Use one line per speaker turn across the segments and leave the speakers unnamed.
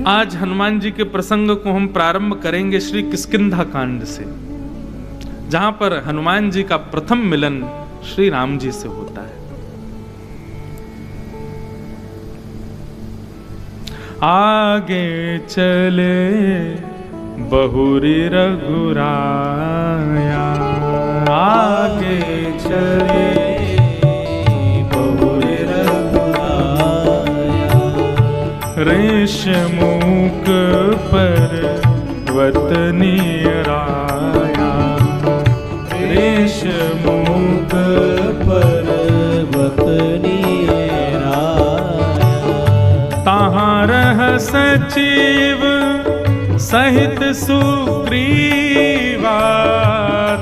आज हनुमान जी के प्रसंग को हम प्रारंभ करेंगे श्री किष्किंधा कांड से, जहां पर हनुमान जी का प्रथम मिलन श्री राम जी से होता है। आगे चले बहुरी रघुराया, आगे चले बहुरी रघुराया, रेशमुख पर्वत निराया, रेशमुख पर्वत निराया, तहाँ रह सचिव सहित सुग्रीवा,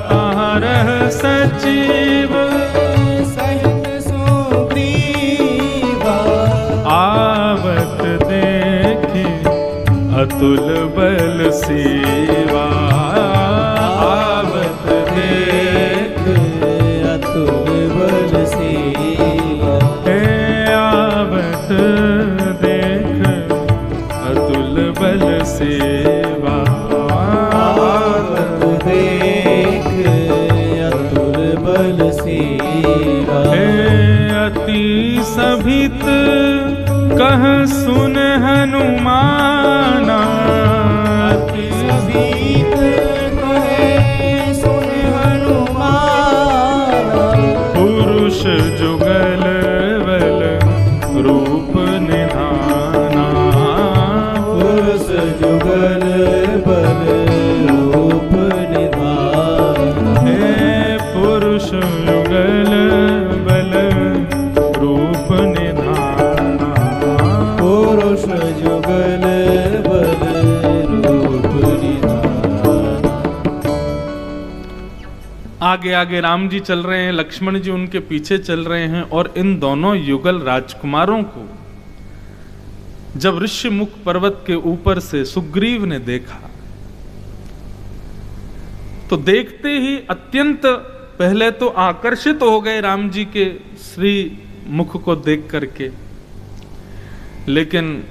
तहाँ रह सचिव सहित सुग्रीवा, आवत देखे अतुल बल सेवा, आवत देखे अतुल बल सेवा, आवत देख अतुल बल सेवा, आवत देख अतुल बल सेवा, अति सभित कह सुन हनुमाना, अति सभित कह सुन हनुमाना, पुरुष जुगल बल रूप निधाना, पुरुष जुगल बल रूप निधाना, हे पुरुष जुगल बल रूप निधाना, पुरुष जुगल बल रूप निधाना। आगे आगे राम जी चल रहे हैं, लक्ष्मण जी उनके पीछे चल रहे हैं, और इन दोनों युगल राजकुमारों को जब ऋष्यमुख पर्वत के ऊपर से सुग्रीव ने देखा, तो देखते ही अत्यंत पहले तो आकर्षित हो गए राम जी के श्री मुख को देख करके, लेकिन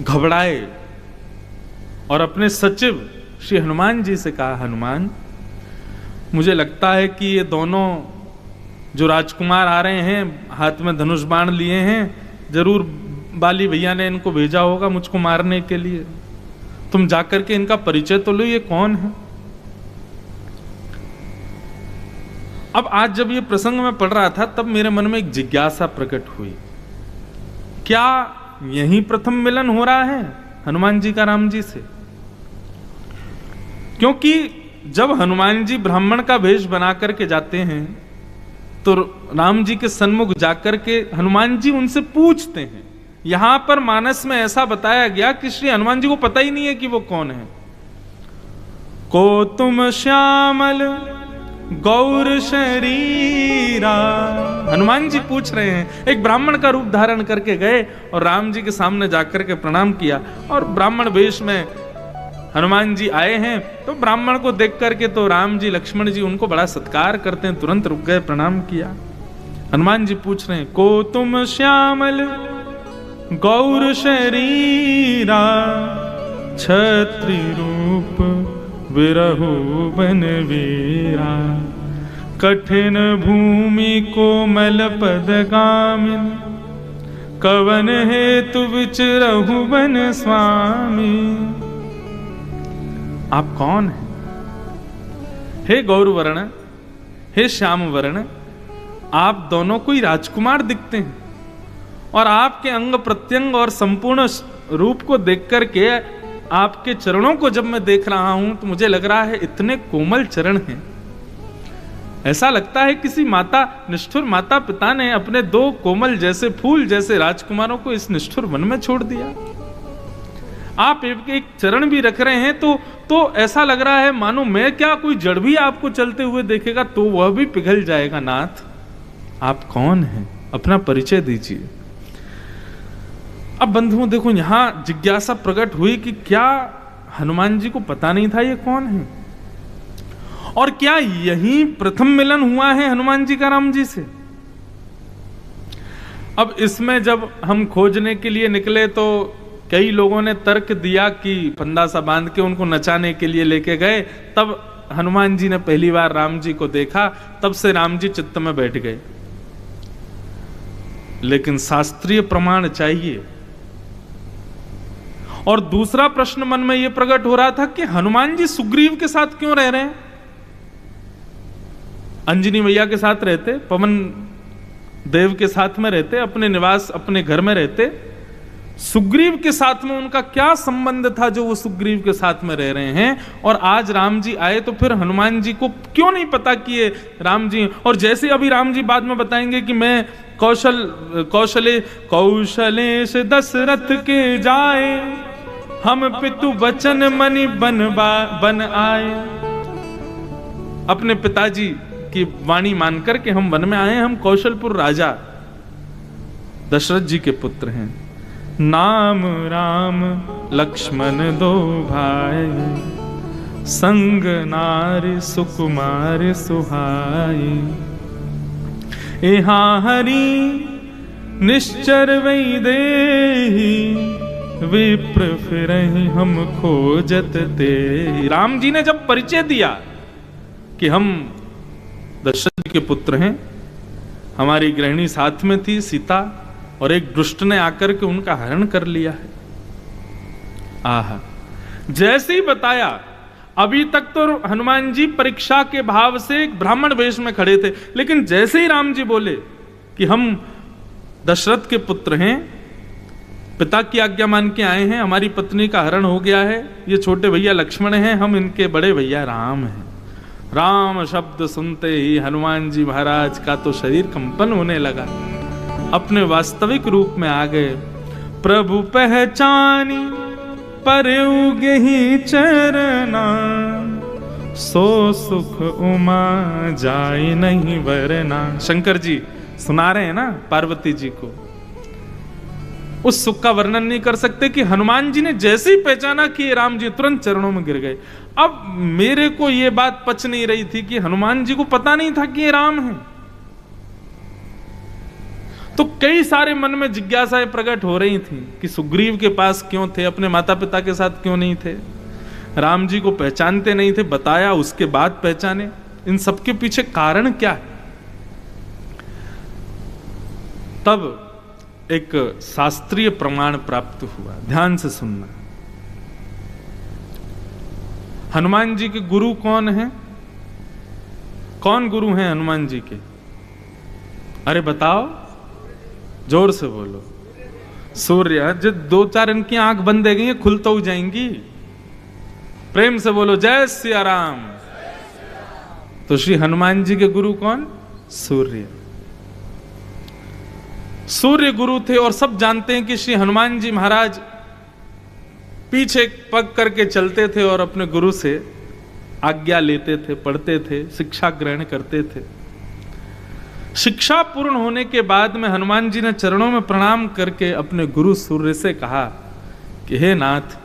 घबराए और अपने सचिव श्री हनुमान जी से कहा, हनुमान, मुझे लगता है कि ये दोनों जो राजकुमार आ रहे हैं, हाथ में धनुष बाण लिए हैं, जरूर बाली भैया ने इनको भेजा होगा मुझको मारने के लिए। तुम जाकर के इनका परिचय तो लो, ये कौन है। अब आज जब ये प्रसंग मैं पढ़ रहा था, तब मेरे मन में एक जिज्ञासा प्रकट हुई, क्या यही प्रथम मिलन हो रहा है हनुमान जी का राम जी से? क्योंकि जब हनुमान जी ब्राह्मण का वेश बना करके जाते हैं, तो राम जी के सन्मुख जाकर के हनुमान जी उनसे पूछते हैं। यहां पर मानस में ऐसा बताया गया कि श्री हनुमान जी को पता ही नहीं है कि वो कौन है। को तुम श्यामल गौर शरीरा, हनुमान जी पूछ रहे हैं। एक ब्राह्मण का रूप धारण करके गए और राम जी के सामने जाकर के प्रणाम किया, और ब्राह्मण वेश में हनुमान जी आए हैं, तो ब्राह्मण को देख करके तो राम जी लक्ष्मण जी उनको बड़ा सत्कार करते हैं, तुरंत रुक गए, प्रणाम किया। हनुमान जी पूछ रहे हैं, को तुम श्यामल गौर शरीरा, छत्री रूप विरहु बनवीरा, कठिन भूमि कोमल पदगामिन, कवन हेतु विचरहु बन स्वामी। आप कौन हैं? हे गौरवर्ण, हे श्याम वर्ण, आप दोनों कोई राजकुमार दिखते हैं, और आपके अंग प्रत्यंग और संपूर्ण रूप को देख करके, आपके चरणों को जब मैं देख रहा हूं, तो मुझे लग रहा है इतने कोमल चरण हैं। ऐसा लगता है किसी माता, निष्ठुर माता पिता ने अपने दो कोमल जैसे फूल जैसे राजकुमारों को इस निष्ठुर वन में छोड़ दिया। आप एक चरण भी रख रहे हैं तो ऐसा लग रहा है मानो मैं क्या, कोई जड़ भी आपको चलते हुए देखेगा तो वह भी पिघल जाएगा। नाथ, आप कौन हैं? अपना परिचय दीजिए। अब बंधुओं देखो, यहां जिज्ञासा प्रकट हुई कि क्या हनुमान जी को पता नहीं था ये कौन है, और क्या यही प्रथम मिलन हुआ है हनुमान जी का राम जी से? अब इसमें जब हम खोजने के लिए निकले तो कई लोगों ने तर्क दिया कि फंदा सा बांध के उनको नचाने के लिए लेके गए, तब हनुमान जी ने पहली बार राम जी को देखा, तब से राम जी चित्त में बैठ गए। लेकिन शास्त्रीय प्रमाण चाहिए। और दूसरा प्रश्न मन में यह प्रकट हो रहा था कि हनुमान जी सुग्रीव के साथ क्यों रह रहे हैं? अंजनी मैया के साथ रहते, पवन देव के साथ में रहते, अपने निवास अपने घर में रहते। सुग्रीव के साथ में उनका क्या संबंध था जो वो सुग्रीव के साथ में रह रहे हैं? और आज राम जी आए तो फिर हनुमान जी को क्यों नहीं पता कि ये राम जी? और जैसे अभी राम जी बाद में बताएंगे कि मैं कौशलेश दशरथ के जाए, हम पितु बचन मनि बन आए। अपने पिताजी की वाणी मानकर के हम वन में आए, हम कौशलपुर राजा दशरथ जी के पुत्र हैं। नाम राम लक्ष्मण दो भाई, संग नारी सुकुमार सुहाई। यहाँ हरि निश्चर वही देही, विप्र फिरहि हम खोजत ते। राम जी ने जब परिचय दिया कि हम दशरथ जी के पुत्र हैं, हमारी गृहिणी साथ में थी सीता, और एक दुष्ट ने आकर के उनका हरण कर लिया है। आहा, जैसे ही बताया, अभी तक तो हनुमान जी परीक्षा के भाव से एक ब्राह्मण वेश में खड़े थे, लेकिन जैसे ही राम जी बोले कि हम दशरथ के पुत्र हैं, पिता की आज्ञा मान के आए हैं, हमारी पत्नी का हरण हो गया है, ये छोटे भैया लक्ष्मण हैं, हम इनके बड़े भैया राम हैं। राम शब्द सुनते ही हनुमान जी महाराज का तो शरीर कंपन होने लगा, अपने वास्तविक रूप में आ गए। प्रभु पहचानी परउगे ही चरना, सो सुख उमा जाए नहीं वरना। शंकर जी सुना रहे हैं ना पार्वती जी को, उस सुख का वर्णन नहीं कर सकते कि हनुमान जी ने जैसे ही पहचाना कि ये राम जी, तुरंत चरणों में गिर गए। अब मेरे को ये बात पच नहीं रही थी कि हनुमान जी को पता नहीं था कि ये राम है। तो कई सारे मन में जिज्ञासाएं प्रकट हो रही थी कि सुग्रीव के पास क्यों थे, अपने माता पिता के साथ क्यों नहीं थे, राम जी को पहचानते नहीं थे, बताया उसके बाद पहचाने, इन सब के पीछे कारण क्या है? तब एक शास्त्रीय प्रमाण प्राप्त हुआ। ध्यान से सुनना। हनुमान जी के गुरु कौन हैं? कौन गुरु हैं हनुमान जी के? अरे बताओ, जोर से बोलो। सूर्य। जो दो चार इनकी आंख बंद है गई, खुल तो जाएंगी। प्रेम से बोलो जय सिया राम। तो श्री हनुमान जी के गुरु कौन? सूर्य। सूर्य गुरु थे, और सब जानते हैं कि श्री हनुमान जी महाराज पीछे पग करके चलते थे और अपने गुरु से आज्ञा लेते थे, पढ़ते थे, शिक्षा ग्रहण करते थे। शिक्षा पूर्ण होने के बाद में हनुमान जी ने चरणों में प्रणाम करके अपने गुरु सूर्य से कहा कि हे नाथ,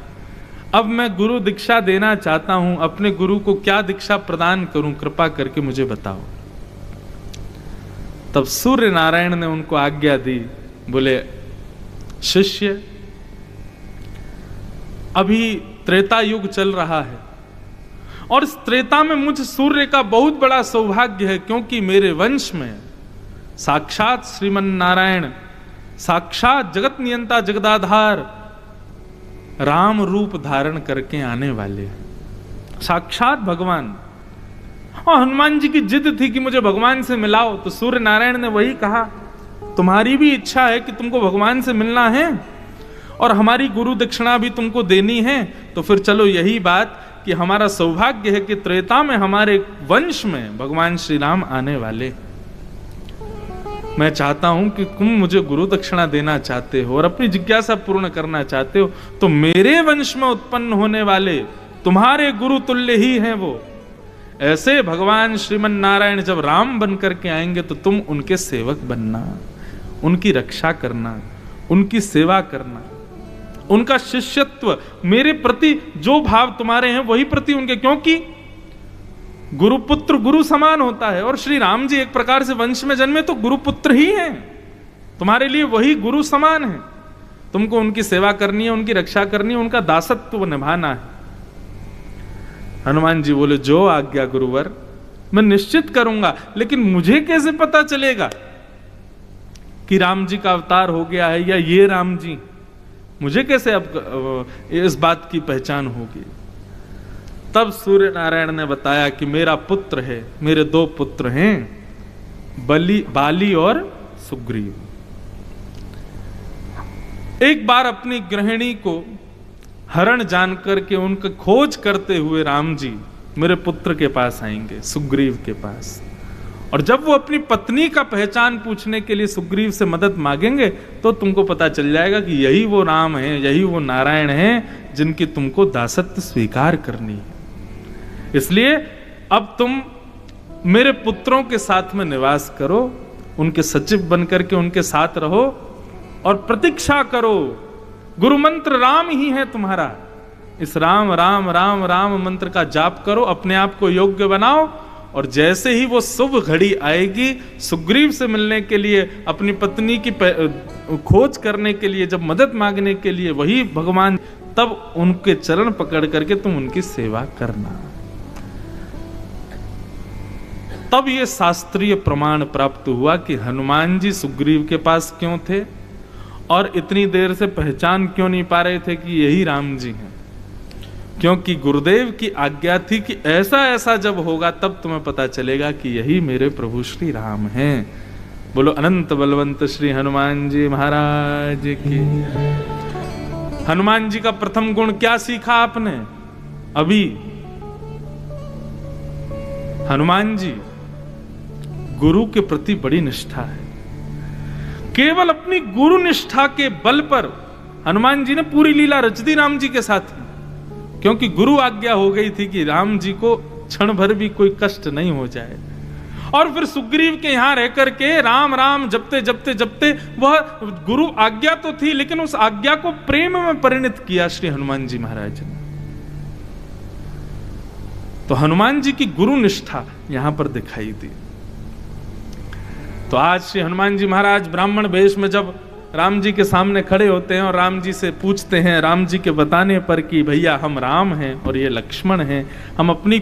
अब मैं गुरु दीक्षा देना चाहता हूं, अपने गुरु को क्या दीक्षा प्रदान करूं, कृपा करके मुझे बताओ। तब सूर्य नारायण ने उनको आज्ञा दी, बोले शिष्य, अभी त्रेता युग चल रहा है, और इस त्रेता में मुझ सूर्य का बहुत बड़ा सौभाग्य है, क्योंकि मेरे वंश में साक्षात श्रीमन नारायण, साक्षात जगत नियंता जगदाधार राम रूप धारण करके आने वाले हैं, साक्षात भगवान। और हनुमान जी की जिद थी कि मुझे भगवान से मिलाओ, तो सूर्य नारायण ने वही कहा, तुम्हारी भी इच्छा है कि तुमको भगवान से मिलना है और हमारी गुरु दक्षिणा भी तुमको देनी है, तो फिर चलो यही बात कि हमारा सौभाग्य है कि त्रेता में हमारे वंश में भगवान श्री राम आने वाले। मैं चाहता हूं कि तुम मुझे गुरु दक्षिणा देना चाहते हो और अपनी जिज्ञासा पूर्ण करना चाहते हो, तो मेरे वंश में उत्पन्न होने वाले तुम्हारे गुरु तुल्य ही हैं वो। ऐसे भगवान श्रीमन नारायण जब राम बन करके आएंगे तो तुम उनके सेवक बनना, उनकी रक्षा करना, उनकी सेवा करना, उनका शिष्यत्व, मेरे प्रति जो भाव तुम्हारे हैं वही प्रति उनके, क्योंकि गुरुपुत्र गुरु समान होता है, और श्री राम जी एक प्रकार से वंश में जन्मे तो गुरुपुत्र ही हैं। तुम्हारे लिए वही गुरु समान है। तुमको उनकी सेवा करनी है, उनकी रक्षा करनी है, उनका दासत्व निभाना है। हनुमान जी बोले, जो आज्ञा गुरुवर, मैं निश्चित करूंगा, लेकिन मुझे कैसे पता चलेगा कि राम जी का अवतार हो गया है या ये राम जी? मुझे कैसे अब इस बात की पहचान होगी? तब सूर्य नारायण ने बताया कि मेरा पुत्र है, मेरे दो पुत्र हैं, बाली और सुग्रीव। एक बार अपनी गृहिणी को हरण जान करके उनका खोज करते हुए राम जी मेरे पुत्र के पास आएंगे, सुग्रीव के पास। और जब वो अपनी पत्नी का पहचान पूछने के लिए सुग्रीव से मदद मांगेंगे तो तुमको पता चल जाएगा कि यही वो राम है, यही वो नारायण है जिनकी तुमको दासत्व स्वीकार करनी है। इसलिए अब तुम मेरे पुत्रों के साथ में निवास करो, उनके सचिव बनकर के उनके साथ रहो और प्रतीक्षा करो। गुरु मंत्र राम ही है तुम्हारा। इस राम राम राम राम मंत्र का जाप करो, अपने आप को योग्य बनाओ, और जैसे ही वो शुभ घड़ी आएगी सुग्रीव से मिलने के लिए, अपनी पत्नी की खोज करने के लिए, जब मदद मांगने के लिए वही भगवान, तब उनके चरण पकड़ करके तुम उनकी सेवा करना। तब ये शास्त्रीय प्रमाण प्राप्त हुआ कि हनुमान जी सुग्रीव के पास क्यों थे और इतनी देर से पहचान क्यों नहीं पा रहे थे कि यही राम जी हैं। क्योंकि गुरुदेव की आज्ञा थी कि ऐसा ऐसा जब होगा तब तुम्हें पता चलेगा कि यही मेरे प्रभु श्री राम हैं। बोलो अनंत बलवंत श्री हनुमान जी महाराज की। हनुमान जी का प्रथम गुण क्या सीखा आपने अभी? हनुमान जी गुरु के प्रति बड़ी निष्ठा है। केवल अपनी गुरु निष्ठा के बल पर हनुमान जी ने पूरी लीला रच दी राम जी के साथ, क्योंकि गुरु आज्ञा हो गई थी कि राम जी को क्षण भर भी कोई कष्ट नहीं हो जाए। और फिर सुग्रीव के यहां रह करके राम राम जपते जपते जपते, वह गुरु आज्ञा तो थी लेकिन उस आज्ञा को प्रेम में परिणत किया श्री हनुमान जी महाराज ने। तो हनुमान जी की गुरु निष्ठा यहां पर दिखाई दी। तो आज श्री हनुमान जी महाराज ब्राह्मण वेश में जब राम जी के सामने खड़े होते हैं और राम जी से पूछते हैं, राम जी के बताने पर कि भैया हम राम हैं और ये लक्ष्मण हैं, हम अपनी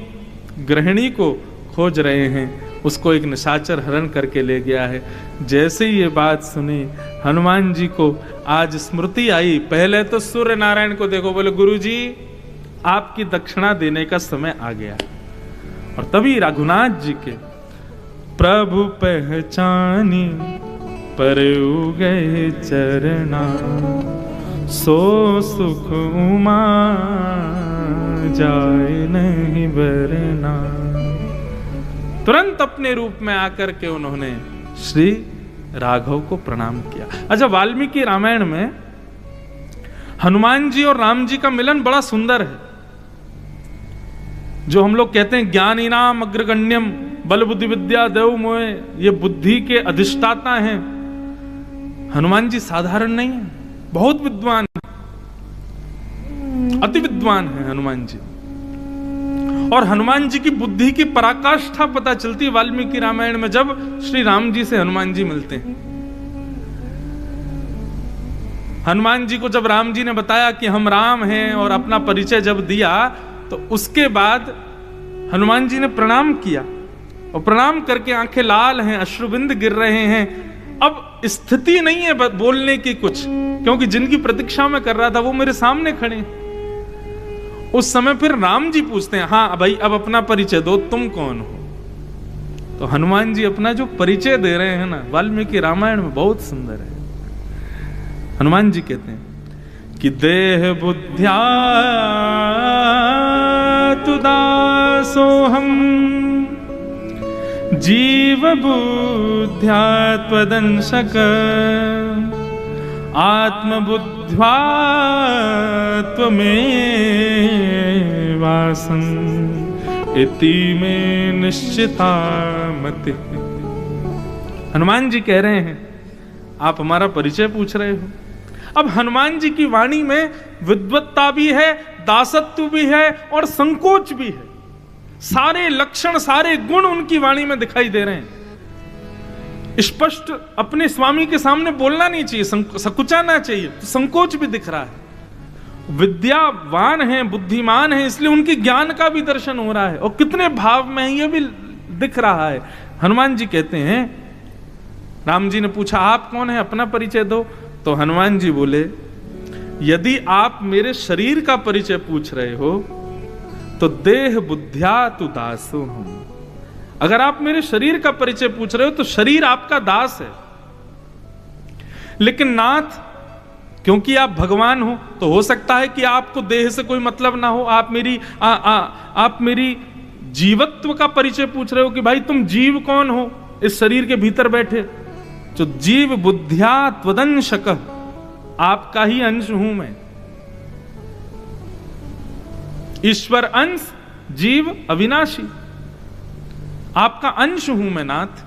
गृहिणी को खोज रहे हैं, उसको एक निशाचर हरण करके ले गया है। जैसे ही ये बात सुनी हनुमान जी को आज स्मृति आई। पहले तो सूर्य नारायण को देखो, बोले गुरु जी आपकी दक्षिणा देने का समय आ गया। और तभी रघुनाथ जी के प्रभु पहचानी पर गए चरना, सो सुख उमा जाए नहीं बरना। तुरंत अपने रूप में आकर के उन्होंने श्री राघव को प्रणाम किया। अच्छा, वाल्मीकि रामायण में हनुमान जी और राम जी का मिलन बड़ा सुंदर है। जो हम लोग कहते हैं ज्ञानीनाम अग्रगण्यम बल बुद्धि विद्या देव मोहे, ये बुद्धि के अधिष्ठाता हैं। हनुमान जी साधारण नहीं है, बहुत विद्वान है, अति विद्वान है हनुमान जी। और हनुमान जी की बुद्धि की पराकाष्ठा पता चलती है वाल्मीकि रामायण में जब श्री राम जी से हनुमान जी मिलते हैं। हनुमान जी को जब राम जी ने बताया कि हम राम हैं और अपना परिचय जब दिया, तो उसके बाद हनुमान जी ने प्रणाम किया और प्रणाम करके आंखें लाल हैं, अश्रुबिंद गिर रहे हैं। अब स्थिति नहीं है बोलने की कुछ, क्योंकि जिनकी प्रतीक्षा में कर रहा था वो मेरे सामने खड़े हैं। उस समय फिर राम जी पूछते हैं, हाँ भाई अब अपना परिचय दो, तुम कौन हो? तो हनुमान जी अपना जो परिचय दे रहे हैं ना, वाल्मीकि रामायण में बहुत सुंदर है। हनुमान जी कहते हैं कि देह बुद्ध्या तुदासो हम, जीव बुद्ध्या त्वदंशक, आत्मबुद्ध्या त्वमेवासं, इति में निश्चिता मति। हनुमान जी कह रहे हैं आप हमारा परिचय पूछ रहे हो। अब हनुमान जी की वाणी में विद्वत्ता भी है, दासत्व भी है और संकोच भी है। सारे लक्षण, सारे गुण उनकी वाणी में दिखाई दे रहे हैं। स्पष्ट अपने स्वामी के सामने बोलना नहीं चाहिए, संकुचाना चाहिए, तो संकोच भी दिख रहा है। विद्यावान है, बुद्धिमान है, इसलिए उनकी ज्ञान का भी दर्शन हो रहा है और कितने भाव में है ये भी दिख रहा है। हनुमान जी कहते हैं, राम जी ने पूछा आप कौन है, अपना परिचय दो। तो हनुमान जी बोले, यदि आप मेरे शरीर का परिचय पूछ रहे हो तो देह बुद्ध्या तु दासो हूं। अगर आप मेरे शरीर का परिचय पूछ रहे हो तो शरीर आपका दास है। लेकिन नाथ, क्योंकि आप भगवान हो तो हो सकता है कि आपको देह से कोई मतलब ना हो। आप मेरी जीवत्व का परिचय पूछ रहे हो कि भाई तुम जीव कौन हो इस शरीर के भीतर बैठे। जो जीव बुद्ध्या त्वदंशक, आपका ही अंश हूं मैं। ईश्वर अंश, जीव अविनाशी, आपका अंश हूं मैं नाथ।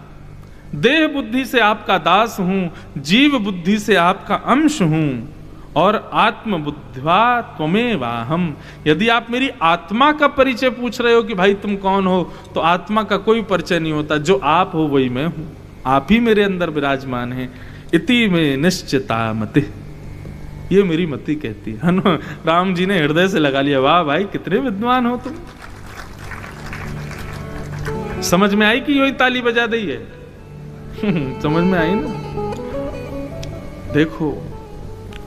देह बुद्धि से आपका दास हूं, जीव बुद्धि से आपका अंश हूं, और आत्म बुद्ध्वा त्वमेवाहम्। यदि आप मेरी आत्मा का परिचय पूछ रहे हो कि भाई तुम कौन हो, तो आत्मा का कोई परिचय नहीं होता। जो आप हो वही मैं हूं, आप ही मेरे अंदर विराजमान हैं। इति में निश्चिता मति, ये मेरी मति कहती है। राम जी ने हृदय से लगा लिया, वाह भाई कितने विद्वान हो तुम। समझ में आई कि यही ताली बजा दी है? समझ में आई ना? देखो,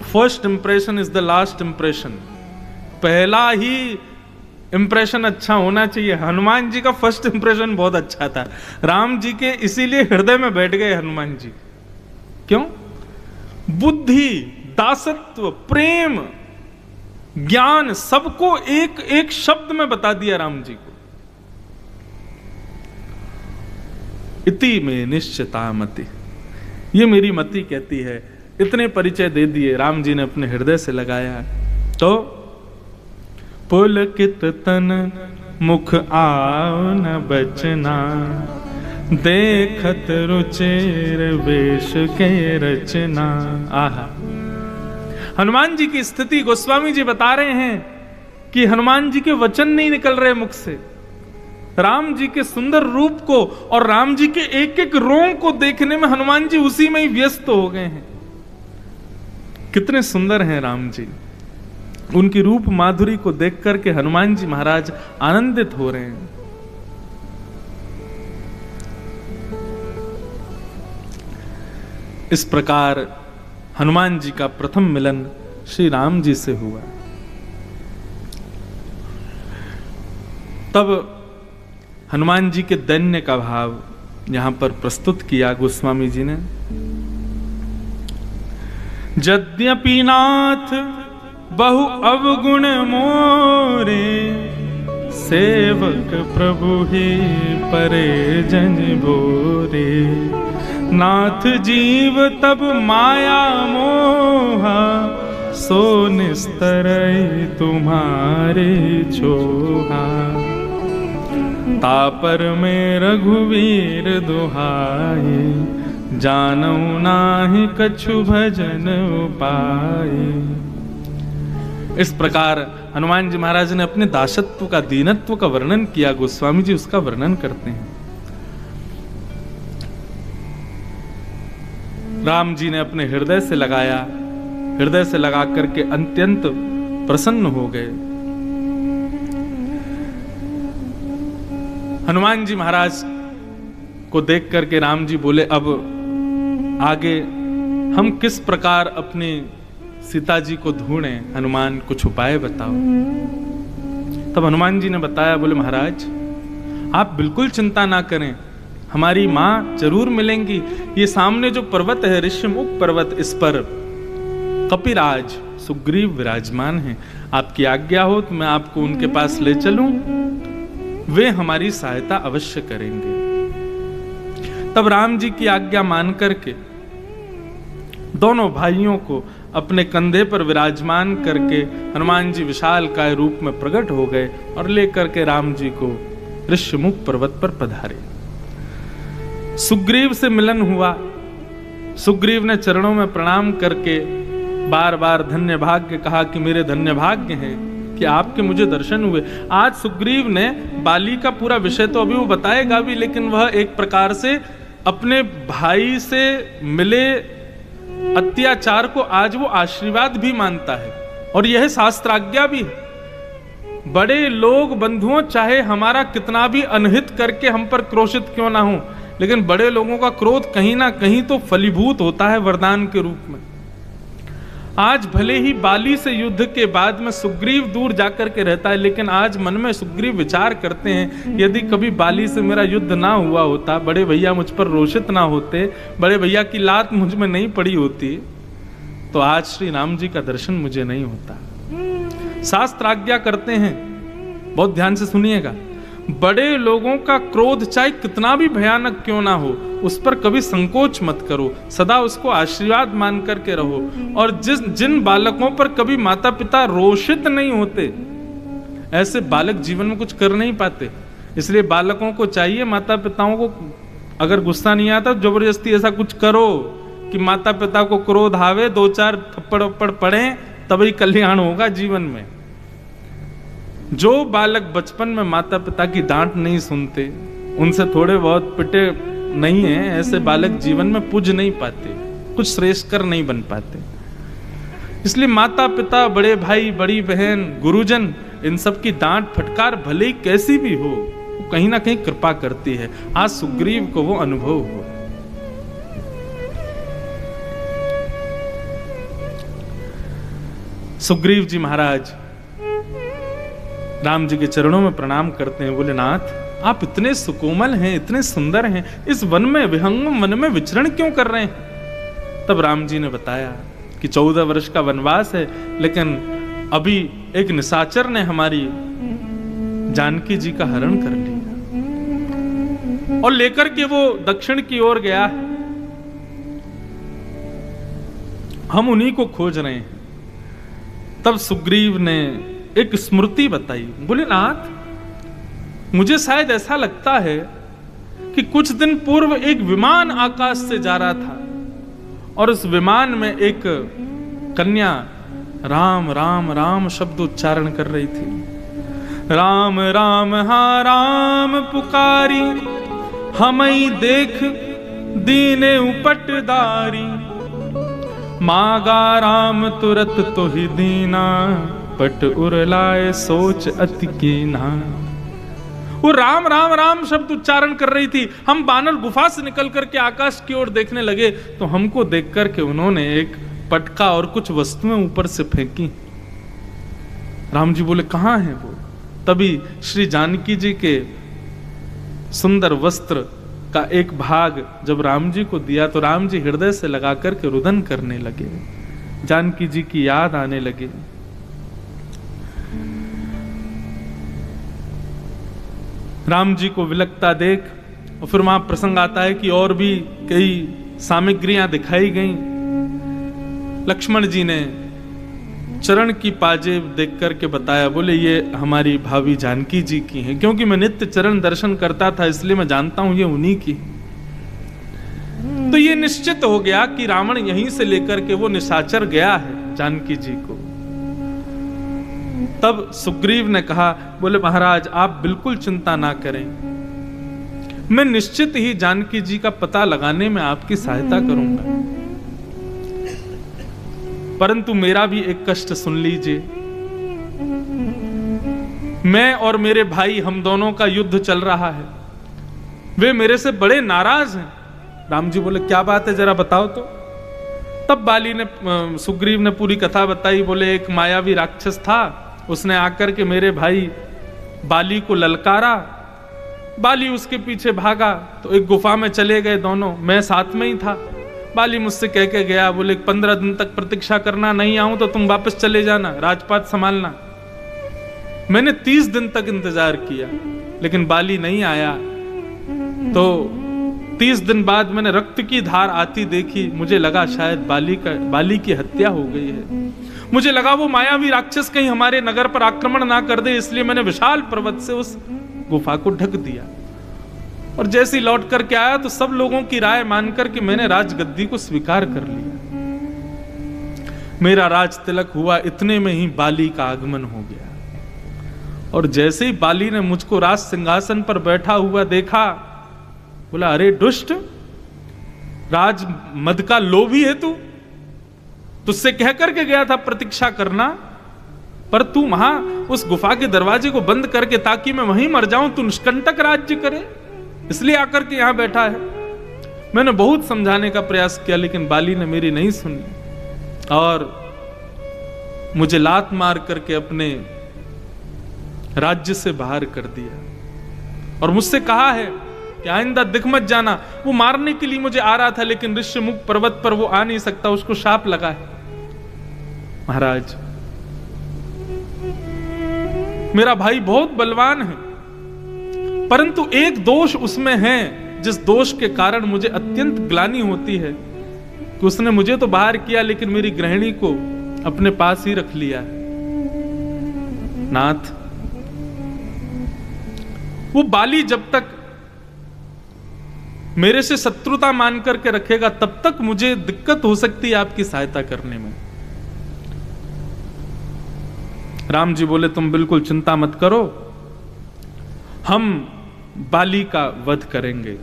first impression is the last impression. पहला ही इंप्रेशन अच्छा होना चाहिए। हनुमान जी का फर्स्ट इंप्रेशन बहुत अच्छा था। राम जी के इसीलिए हृदय में बैठ गए हनुमान जी। क्यों? बुद्धि, दासत्व, प्रेम, ज्ञान, सबको एक एक शब्द में बता दिया राम जी को। इति में निश्चिता मति, ये मेरी मति कहती है। इतने परिचय दे दिए राम जी ने, अपने हृदय से लगाया। तो पुलकित तन मुख आओ न बचना, देखत रुचिर वेश के रचना। आहा, हनुमान जी की स्थिति गोस्वामी जी बता रहे हैं कि हनुमान जी के वचन नहीं निकल रहे मुख से। राम जी के सुंदर रूप को और राम जी के एक एक रोम को देखने में हनुमान जी उसी में ही व्यस्त हो गए हैं। कितने सुंदर हैं राम जी। उनकी रूप माधुरी को देख करके हनुमान जी महाराज आनंदित हो रहे हैं। इस प्रकार हनुमान जी का प्रथम मिलन श्री राम जी से हुआ। तब हनुमान जी के दैन्य का भाव यहां पर प्रस्तुत किया गोस्वामी जी ने। यद्यपि नाथ बहु अवगुण मोरे, सेवक प्रभु ही परे जन भोरे। नाथ जीव तब माया मोहा, सो निस्तरई तुम्हारे छोहा। तापर में रघुवीर दुहाई, जानौ नाहि कछु भजन उपाय। इस प्रकार हनुमान जी महाराज ने अपने दासत्व का, दीनत्व का वर्णन किया। गोस्वामी जी उसका वर्णन करते हैं। राम जी ने अपने हृदय से लगाया, हृदय से लगा करके अत्यंत प्रसन्न हो गए। हनुमान जी महाराज को देख करके राम जी बोले, अब आगे हम किस प्रकार अपनी सीता जी को ढूंढें? हनुमान कुछ उपाय बताओ। तब हनुमान जी ने बताया, बोले महाराज आप बिल्कुल चिंता ना करें, हमारी मां जरूर मिलेंगी। ये सामने जो पर्वत है ऋष्यमुख पर्वत, इस पर कपिराज सुग्रीव विराजमान है। आपकी आज्ञा हो तो मैं आपको उनके पास ले चलूं, वे हमारी सहायता अवश्य करेंगे। तब राम जी की आज्ञा मान करके दोनों भाइयों को अपने कंधे पर विराजमान करके हनुमान जी विशालकाय रूप में प्रकट हो गए और लेकर के राम जी को ऋष्यमुख पर्वत पर पधारे। सुग्रीव से मिलन हुआ। सुग्रीव ने चरणों में प्रणाम करके बार बार धन्य भाग्य कहा कि मेरे धन्य भाग्य हैं कि आपके मुझे दर्शन हुए। आज सुग्रीव ने बाली का पूरा विषय तो अभी वो बताएगा भी, लेकिन वह एक प्रकार से अपने भाई से मिले अत्याचार को आज वो आशीर्वाद भी मानता है, और यह शास्त्राज्ञा भी है। बड़े लोग बंधुओं चाहे हमारा कितना भी अनहित करके हम पर क्रोशित क्यों ना हो, लेकिन बड़े लोगों का क्रोध कहीं ना कहीं तो फलीभूत होता है वरदान के रूप में। आज भले ही बाली से युद्ध के बाद में सुग्रीव दूर जाकर के रहता है, लेकिन आज मन में सुग्रीव विचार करते हैं, यदि कभी बाली से मेरा युद्ध ना हुआ होता, बड़े भैया मुझ पर रोषित ना होते, बड़े भैया की लात मुझ में नहीं पड़ी होती, तो आज श्री राम जी का दर्शन मुझे नहीं होता। शास्त्र आज्ञा करते हैं, बहुत ध्यान से सुनिएगा, बड़े लोगों का क्रोध चाहे कितना भी भयानक क्यों ना हो, उस पर कभी संकोच मत करो, सदा उसको आशीर्वाद मान करके रहो। और जिन बालकों पर कभी माता पिता रोषित नहीं होते, ऐसे बालक जीवन में कुछ कर नहीं पाते। इसलिए बालकों को चाहिए, माता पिताओं को अगर गुस्सा नहीं आता तो जबरदस्ती ऐसा कुछ करो कि माता पिता को क्रोध आवे, 2-4 थप्पड़ वप्पड़ पड़े, तभी कल्याण होगा जीवन में। जो बालक बचपन में माता पिता की डांट नहीं सुनते, उनसे थोड़े बहुत पिटे नहीं है, ऐसे बालक जीवन में पूज नहीं पाते, कुछ श्रेष्ठकर नहीं बन पाते। इसलिए माता पिता, बड़े भाई, बड़ी बहन, गुरुजन, इन सब की डांट फटकार भले ही कैसी भी हो, वो कहीं ना कहीं कृपा करती है। आज सुग्रीव को वो अनुभव हो। सुग्रीव जी महाराज राम जी के चरणों में प्रणाम करते हैं, बोले नाथ आप इतने सुकोमल हैं, इतने सुंदर हैं, इस वन में, विहंगम वन में विचरण क्यों कर रहे हैं? तब राम जी ने बताया कि 14 वर्ष का वनवास है, लेकिन अभी एक निशाचर ने हमारी जानकी जी का हरण कर लिया और लेकर के वो दक्षिण की ओर गया है, हम उन्हीं को खोज रहे हैं। तब सुग्रीव ने एक स्मृति बताई, बोले नाथ मुझे शायद ऐसा लगता है कि कुछ दिन पूर्व एक विमान आकाश से जा रहा था और उस विमान में एक कन्या राम राम राम शब्द उच्चारण कर रही थी। राम राम हा राम पुकारी, हमई देख दीने उपटदारी, मागा राम तुरत तो ही दीना, पट उरलाए सोच अति कीना। वो राम राम राम शब्द उच्चारण कर रही थी। हम बानर गुफा से निकल करके आकाश की ओर देखने लगे तो हमको देख करके उन्होंने एक पटका और कुछ वस्तुएं ऊपर से फेंकी। राम जी बोले कहां है वो? तभी श्री जानकी जी के सुंदर वस्त्र का एक भाग जब राम जी को दिया तो राम जी हृदय से लगा करके रुदन करने लगे, जानकी जी की याद आने लगी। राम जी को विलकता देख और फिर वहां प्रसंग आता है कि और भी कई सामग्रियां दिखाई गईं। लक्ष्मण जी ने चरण की पाजेब देख करके बताया, बोले ये हमारी भाभी जानकी जी की हैं, क्योंकि मैं नित्य चरण दर्शन करता था इसलिए मैं जानता हूं ये उन्हीं की। तो ये निश्चित हो गया कि रावण यहीं से लेकर के वो निशाचर गया है जानकी जी को। तब सुग्रीव ने कहा, बोले महाराज आप बिल्कुल चिंता ना करें, मैं निश्चित ही जानकी जी का पता लगाने में आपकी सहायता करूंगा, परंतु मेरा भी एक कष्ट सुन लीजिए। मैं और मेरे भाई हम दोनों का युद्ध चल रहा है, वे मेरे से बड़े नाराज हैं। राम जी बोले क्या बात है जरा बताओ तो। तब बाली ने सुग्रीव ने पूरी कथा बताई। बोले एक मायावी राक्षस था, उसने आकर के मेरे भाई बाली को ललकारा, बाली उसके पीछे भागा तो एक गुफा में चले गए दोनों, मैं साथ में ही था। बाली मुझसे कह के गया, बोले 15 दिन तक प्रतीक्षा करना, नहीं आऊं तो तुम वापस चले जाना, राजपाट संभालना। मैंने 30 दिन तक इंतजार किया लेकिन बाली नहीं आया, तो 30 दिन बाद मैंने रक्त की धार आती देखी, मुझे लगा शायद बाली की हत्या हो गई है। मुझे लगा वो मायावी राक्षस कहीं हमारे नगर पर आक्रमण ना कर दे, इसलिए मैंने विशाल पर्वत से उस गुफा को ढक दिया। और जैसे ही लौट करके आया तो सब लोगों की राय मानकर के मैंने राजगद्दी को स्वीकार कर लिया। मेरा राज तिलक हुआ, इतने में ही बाली का आगमन हो गया। और जैसे ही बाली ने मुझको राज सिंहासन पर बैठा हुआ देखा, बोला अरे दुष्ट, राज मद का लोभी है तू, तुझसे कह करके गया था प्रतीक्षा करना, पर तू वहां उस गुफा के दरवाजे को बंद करके ताकि मैं वहीं मर जाऊं, तू निष्कंटक राज्य करे, इसलिए आकर के यहां बैठा है। मैंने बहुत समझाने का प्रयास किया लेकिन बाली ने मेरी नहीं सुनी और मुझे लात मार करके अपने राज्य से बाहर कर दिया और मुझसे कहा है कि आइंदा दिख मत जाना। वो मारने के लिए मुझे आ रहा था लेकिन ऋष्यमुख पर्वत पर वो आ नहीं सकता, उसको शाप लगा है। महाराज मेरा भाई बहुत बलवान है, परंतु एक दोष उसमें है जिस दोष के कारण मुझे अत्यंत ग्लानि होती है कि उसने मुझे तो बाहर किया लेकिन मेरी गृहिणी को अपने पास ही रख लिया। नाथ, वो बाली जब तक मेरे से शत्रुता मान करके रखेगा तब तक मुझे दिक्कत हो सकती है आपकी सहायता करने में। राम जी बोले तुम बिल्कुल चिंता मत करो, हम बाली का वध करेंगे,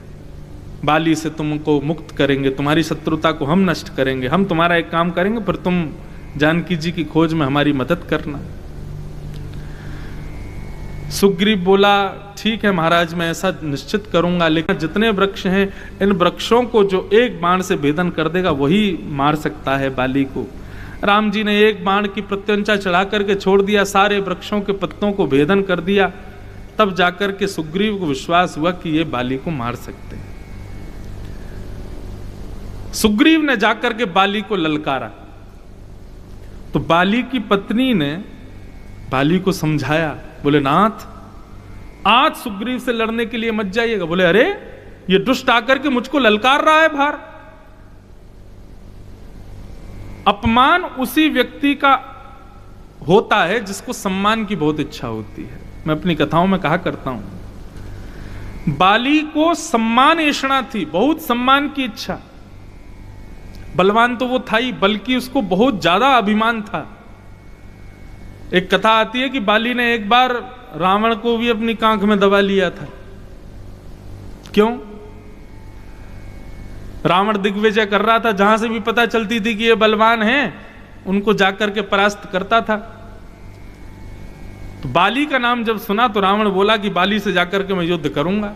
बाली से तुमको मुक्त करेंगे, तुम्हारी शत्रुता को हम नष्ट करेंगे। हम तुम्हारा एक काम करेंगे, फिर तुम जानकी जी की खोज में हमारी मदद करना। सुग्रीव बोला ठीक है महाराज, मैं ऐसा निश्चित करूंगा, लेकिन जितने वृक्ष हैं इन वृक्षों को जो एक बाण से भेदन कर देगा वही मार सकता है बाली को। राम जी ने एक बाण की प्रत्यंचा चढ़ा करके छोड़ दिया, सारे वृक्षों के पत्तों को भेदन कर दिया। तब जाकर के सुग्रीव को विश्वास हुआ कि ये बाली को मार सकते हैं। सुग्रीव ने जाकर के बाली को ललकारा तो बाली की पत्नी ने बाली को समझाया, बोले नाथ आज सुग्रीव से लड़ने के लिए मत जाइएगा। बोले अरे ये दुष्ट आकर के मुझको ललकार रहा है बाहर। अपमान उसी व्यक्ति का होता है जिसको सम्मान की बहुत इच्छा होती है। मैं अपनी कथाओं में कहा करता हूं, बाली को सम्मान ऐषणा थी, बहुत सम्मान की इच्छा। बलवान तो वो था ही, बल्कि उसको बहुत ज्यादा अभिमान था। एक कथा आती है कि बाली ने एक बार रावण को भी अपनी कांख में दबा लिया था। क्यों? रावण दिग्विजय कर रहा था, जहां से भी पता चलती थी कि ये बलवान है उनको जाकर के परास्त करता था। तो बाली का नाम जब सुना तो रावण बोला कि बाली से जाकर के मैं युद्ध करूंगा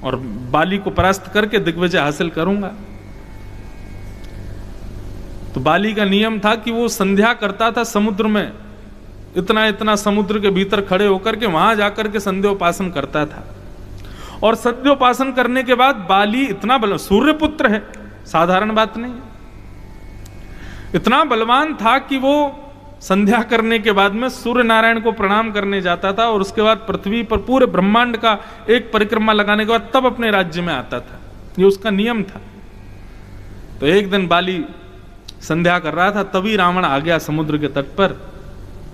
और बाली को परास्त करके दिग्विजय हासिल करूंगा। तो बाली का नियम था कि वो संध्या करता था समुद्र में, इतना इतना समुद्र के भीतर खड़े होकर के वहां जाकर के संध्योपासन करता था। और संध्योपासन करने के बाद बाली इतना बल, सूर्यपुत्र है, साधारण बात नहीं, इतना बलवान था कि वो संध्या करने के बाद में सूर्य नारायण को प्रणाम करने जाता था और उसके बाद पृथ्वी पर पूरे ब्रह्मांड का एक परिक्रमा लगाने के बाद तब अपने राज्य में आता था। ये उसका नियम था। तो एक दिन बाली संध्या कर रहा था, तभी रावण आ गया समुद्र के तट पर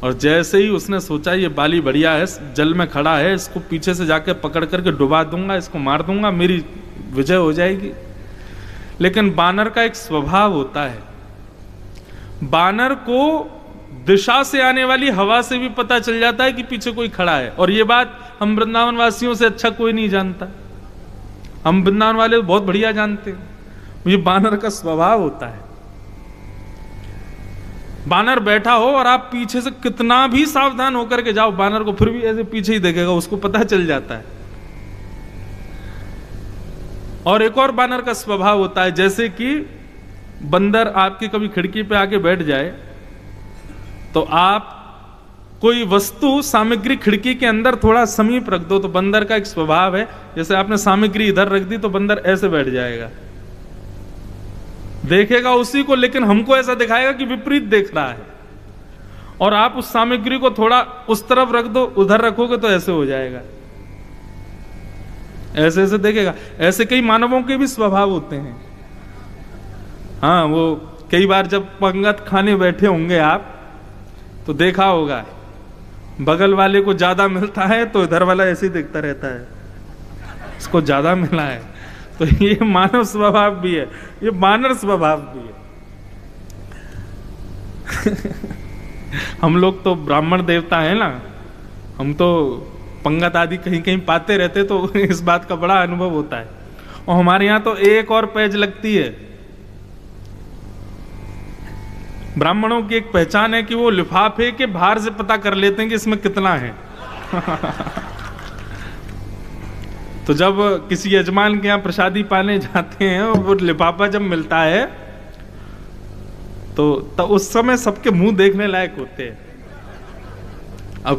और जैसे ही उसने सोचा ये बाली बढ़िया है, जल में खड़ा है, इसको पीछे से जाके पकड़ करके डुबा दूंगा, इसको मार दूंगा, मेरी विजय हो जाएगी। लेकिन बानर का एक स्वभाव होता है, बानर को दिशा से आने वाली हवा से भी पता चल जाता है कि पीछे कोई खड़ा है। और ये बात हम वृंदावन वासियों से अच्छा कोई नहीं जानता, हम वृंदावन वाले बहुत बढ़िया जानते हैं। ये बानर का स्वभाव होता है। बानर बैठा हो और आप पीछे से कितना भी सावधान होकर के जाओ, बानर को फिर भी ऐसे पीछे ही देखेगा, उसको पता चल जाता है। और एक और बानर का स्वभाव होता है, जैसे कि बंदर आपकी कभी खिड़की पे आके बैठ जाए तो आप कोई वस्तु सामग्री खिड़की के अंदर थोड़ा समीप रख दो तो बंदर का एक स्वभाव है, जैसे आपने सामग्री इधर रख दी तो बंदर ऐसे बैठ जाएगा, देखेगा उसी को, लेकिन हमको ऐसा दिखाएगा कि विपरीत देख रहा है। और आप उस सामग्री को थोड़ा उस तरफ रख दो, उधर रखोगे तो ऐसे हो जाएगा, ऐसे ऐसे देखेगा। ऐसे कई मानवों के भी स्वभाव होते हैं। हाँ, वो कई बार जब पंगत खाने बैठे होंगे आप तो देखा होगा, बगल वाले को ज्यादा मिलता है तो इधर वाला ऐसे ही देखता रहता है, इसको ज्यादा मिला है। तो ये मानव स्वभाव भी है, ये बानर स्वभाव भी है। हम लोग तो ब्राह्मण देवता है ना, हम तो पंगत आदि कहीं कहीं पाते रहते, तो इस बात का बड़ा अनुभव होता है। और हमारे यहाँ तो एक और पैज लगती है, ब्राह्मणों की एक पहचान है कि वो लिफाफे के बाहर से पता कर लेते हैं कि इसमें कितना है। तो जब किसी यजमान के यहाँ प्रसादी पाने जाते हैं, वो लिफाफा जब मिलता है तो उस समय सबके मुंह देखने लायक होते हैं। अब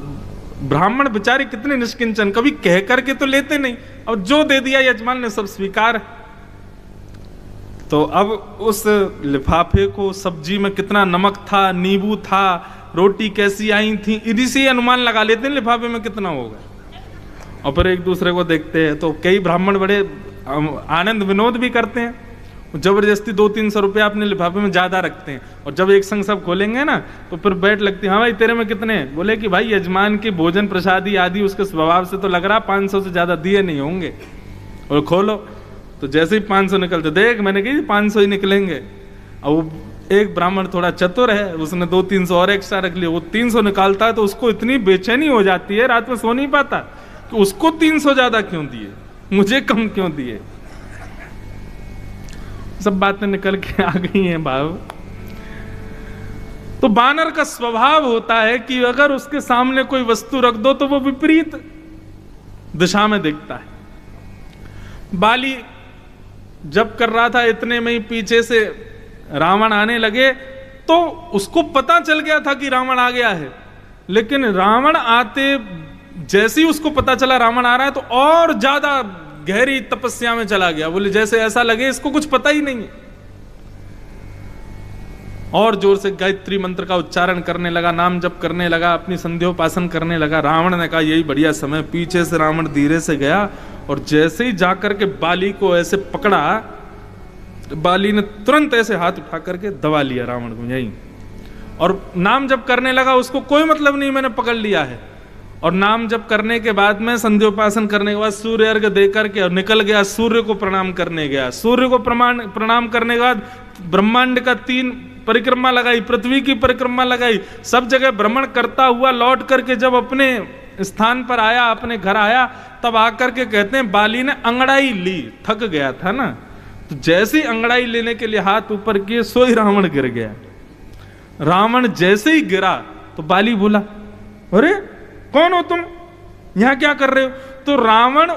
ब्राह्मण बेचारे कितने निष्किंचन, कभी कह करके तो लेते नहीं, अब जो दे दिया यजमान ने सब स्वीकार। तो अब उस लिफाफे को सब्जी में कितना नमक था, नींबू था, रोटी कैसी आई थी, इसी से अनुमान लगा लेते हैं लिफाफे में कितना होगा। और फिर एक दूसरे को देखते हैं तो कई ब्राह्मण बड़े आनंद विनोद भी करते हैं, जबरदस्ती 200-300 रुपया अपने लिफाफे में ज्यादा रखते हैं। और जब एक संग सब खोलेंगे ना तो फिर बैठ लगती है, हाँ भाई तेरे में कितने हैं? बोले कि भाई यजमान के भोजन प्रसादी आदि उसके स्वभाव से तो लग रहा 500 से ज्यादा दिए नहीं होंगे। और खोलो तो जैसे ही 500 निकलते, देख मैंने कही 500 ही निकलेंगे। अब वो एक ब्राह्मण थोड़ा चतुर है, उसने 200-300 और एक्स्ट्रा रख लिए। वो 300 निकालता है तो उसको इतनी बेचैनी हो जाती है, रात में सो नहीं पाता कि उसको 300 ज्यादा क्यों दिए, मुझे कम क्यों दिए। सब बातें निकल के आ गई हैं भाव। तो बानर का स्वभाव होता है कि अगर उसके सामने कोई वस्तु रख दो तो वो विपरीत दिशा में दिखता है। बाली जब कर रहा था, इतने में ही पीछे से रावण आने लगे, तो उसको पता चल गया था कि रावण आ गया है। लेकिन रावण आते जैसे ही उसको पता चला रावण आ रहा है तो और ज्यादा गहरी तपस्या में चला गया। बोले जैसे ऐसा लगे इसको कुछ पता ही नहीं है। और जोर से गायत्री मंत्र का उच्चारण करने लगा, नाम जप करने लगा, अपनी संध्योपासन करने लगा। रावण ने कहा यही बढ़िया समय। पीछे से रावण धीरे से गया और जैसे ही जाकर के बाली को ऐसे पकड़ा, बाली ने तुरंत ऐसे हाथ उठा करके दबा लिया रावण को यहीं। और नाम जप करने लगा, उसको कोई मतलब नहीं मैंने पकड़ लिया है। और नाम जप करने के बाद में संध्योपासन करने के बाद सूर्य अर्घ देकर के और निकल गया, सूर्य को प्रणाम करने गया। सूर्य को प्रणाम करने के बाद ब्रह्मांड का 3 परिक्रमा लगाई, पृथ्वी की परिक्रमा लगाई, सब जगह भ्रमण करता हुआ लौट करके जब अपने स्थान पर आया, अपने घर आया, तब आकर के कहते हैं बाली ने अंगड़ाई ली, थक गया था ना, तो जैसे ही अंगड़ाई लेने के लिए हाथ ऊपर किए सोई रावण गिर गया। रावण जैसे ही गिरा तो बाली बोला अरे कौन हो तुम, यहां क्या कर रहे हो? तो रावण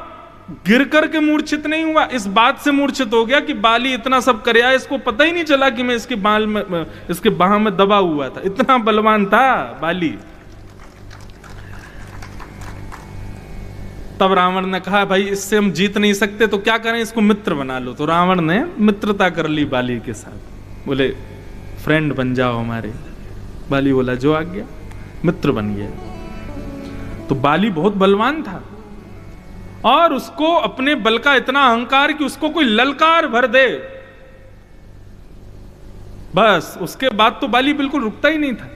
गिर करके मूर्छित नहीं हुआ, इस बात से मूर्छित हो गया कि बाली इतना सब कर आया, इसको पता ही नहीं चला कि मैं इसके बाल में, इसके बाह में दबा हुआ था। इतना बलवान था बाली। तब रावण ने कहा भाई इससे हम जीत नहीं सकते तो क्या करें, इसको मित्र बना लो। तो रावण ने मित्रता कर ली बाली के साथ, बोले फ्रेंड बन जाओ हमारे। बाली बोला जो आ गया, मित्र बन गया। तो बाली बहुत बलवान था और उसको अपने बल का इतना अहंकार कि उसको कोई ललकार भर दे, बस उसके बाद तो बाली बिल्कुल रुकता ही नहीं था।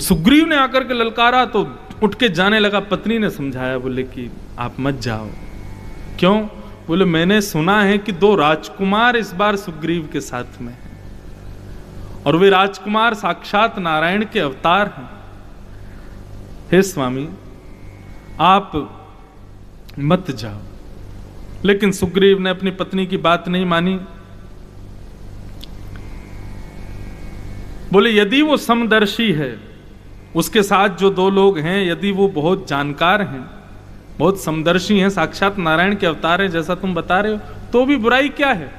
सुग्रीव ने आकर के ललकारा तो उठ के जाने लगा। पत्नी ने समझाया, बोले कि आप मत जाओ। क्यों? बोले मैंने सुना है कि 2 राजकुमार इस बार सुग्रीव के साथ में हैं और वे राजकुमार साक्षात नारायण के अवतार हैं। हे स्वामी आप मत जाओ। लेकिन सुग्रीव ने अपनी पत्नी की बात नहीं मानी। बोले यदि वो समदर्शी है, उसके साथ जो 2 लोग हैं यदि वो बहुत जानकार हैं, बहुत समदर्शी हैं, साक्षात नारायण के अवतार हैं जैसा तुम बता रहे हो, तो भी बुराई क्या है?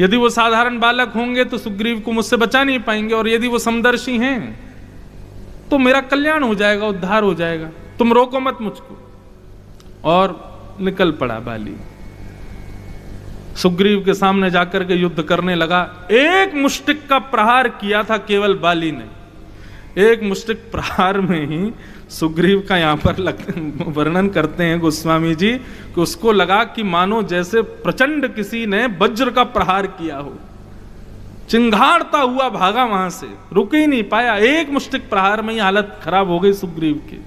यदि वो साधारण बालक होंगे तो सुग्रीव को मुझसे बचा नहीं पाएंगे, और यदि वो समदर्शी हैं तो मेरा कल्याण हो जाएगा, उद्धार हो जाएगा। तुम रोको मत मुझको। और निकल पड़ा बाली। सुग्रीव के सामने जाकर के युद्ध करने लगा। एक मुष्टिक का प्रहार किया था केवल बाली ने। एक मुष्टिक प्रहार में ही सुग्रीव का यहां पर वर्णन करते हैं गोस्वामी जी कि उसको लगा कि मानो जैसे प्रचंड किसी ने वज्र का प्रहार किया हो। चिंगारता हुआ भागा वहां से, रुक ही नहीं पाया। एक मुष्टिक प्रहार में ही हालत खराब हो गई सुग्रीव की।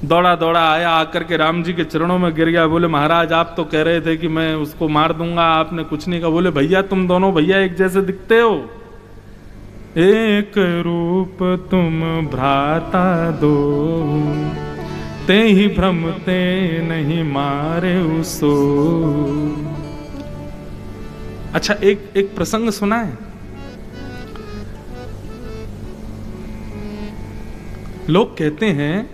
दौड़ा दौड़ा आया, आकर के राम जी के चरणों में गिर गया। बोले महाराज आप तो कह रहे थे कि मैं उसको मार दूंगा, आपने कुछ नहीं कहा। बोले भैया तुम दोनों भैया एक जैसे दिखते हो, एक रूप तुम भ्राता दो, ते ही भ्रमते नहीं मारे उसो। अच्छा एक प्रसंग सुना है लोग कहते हैं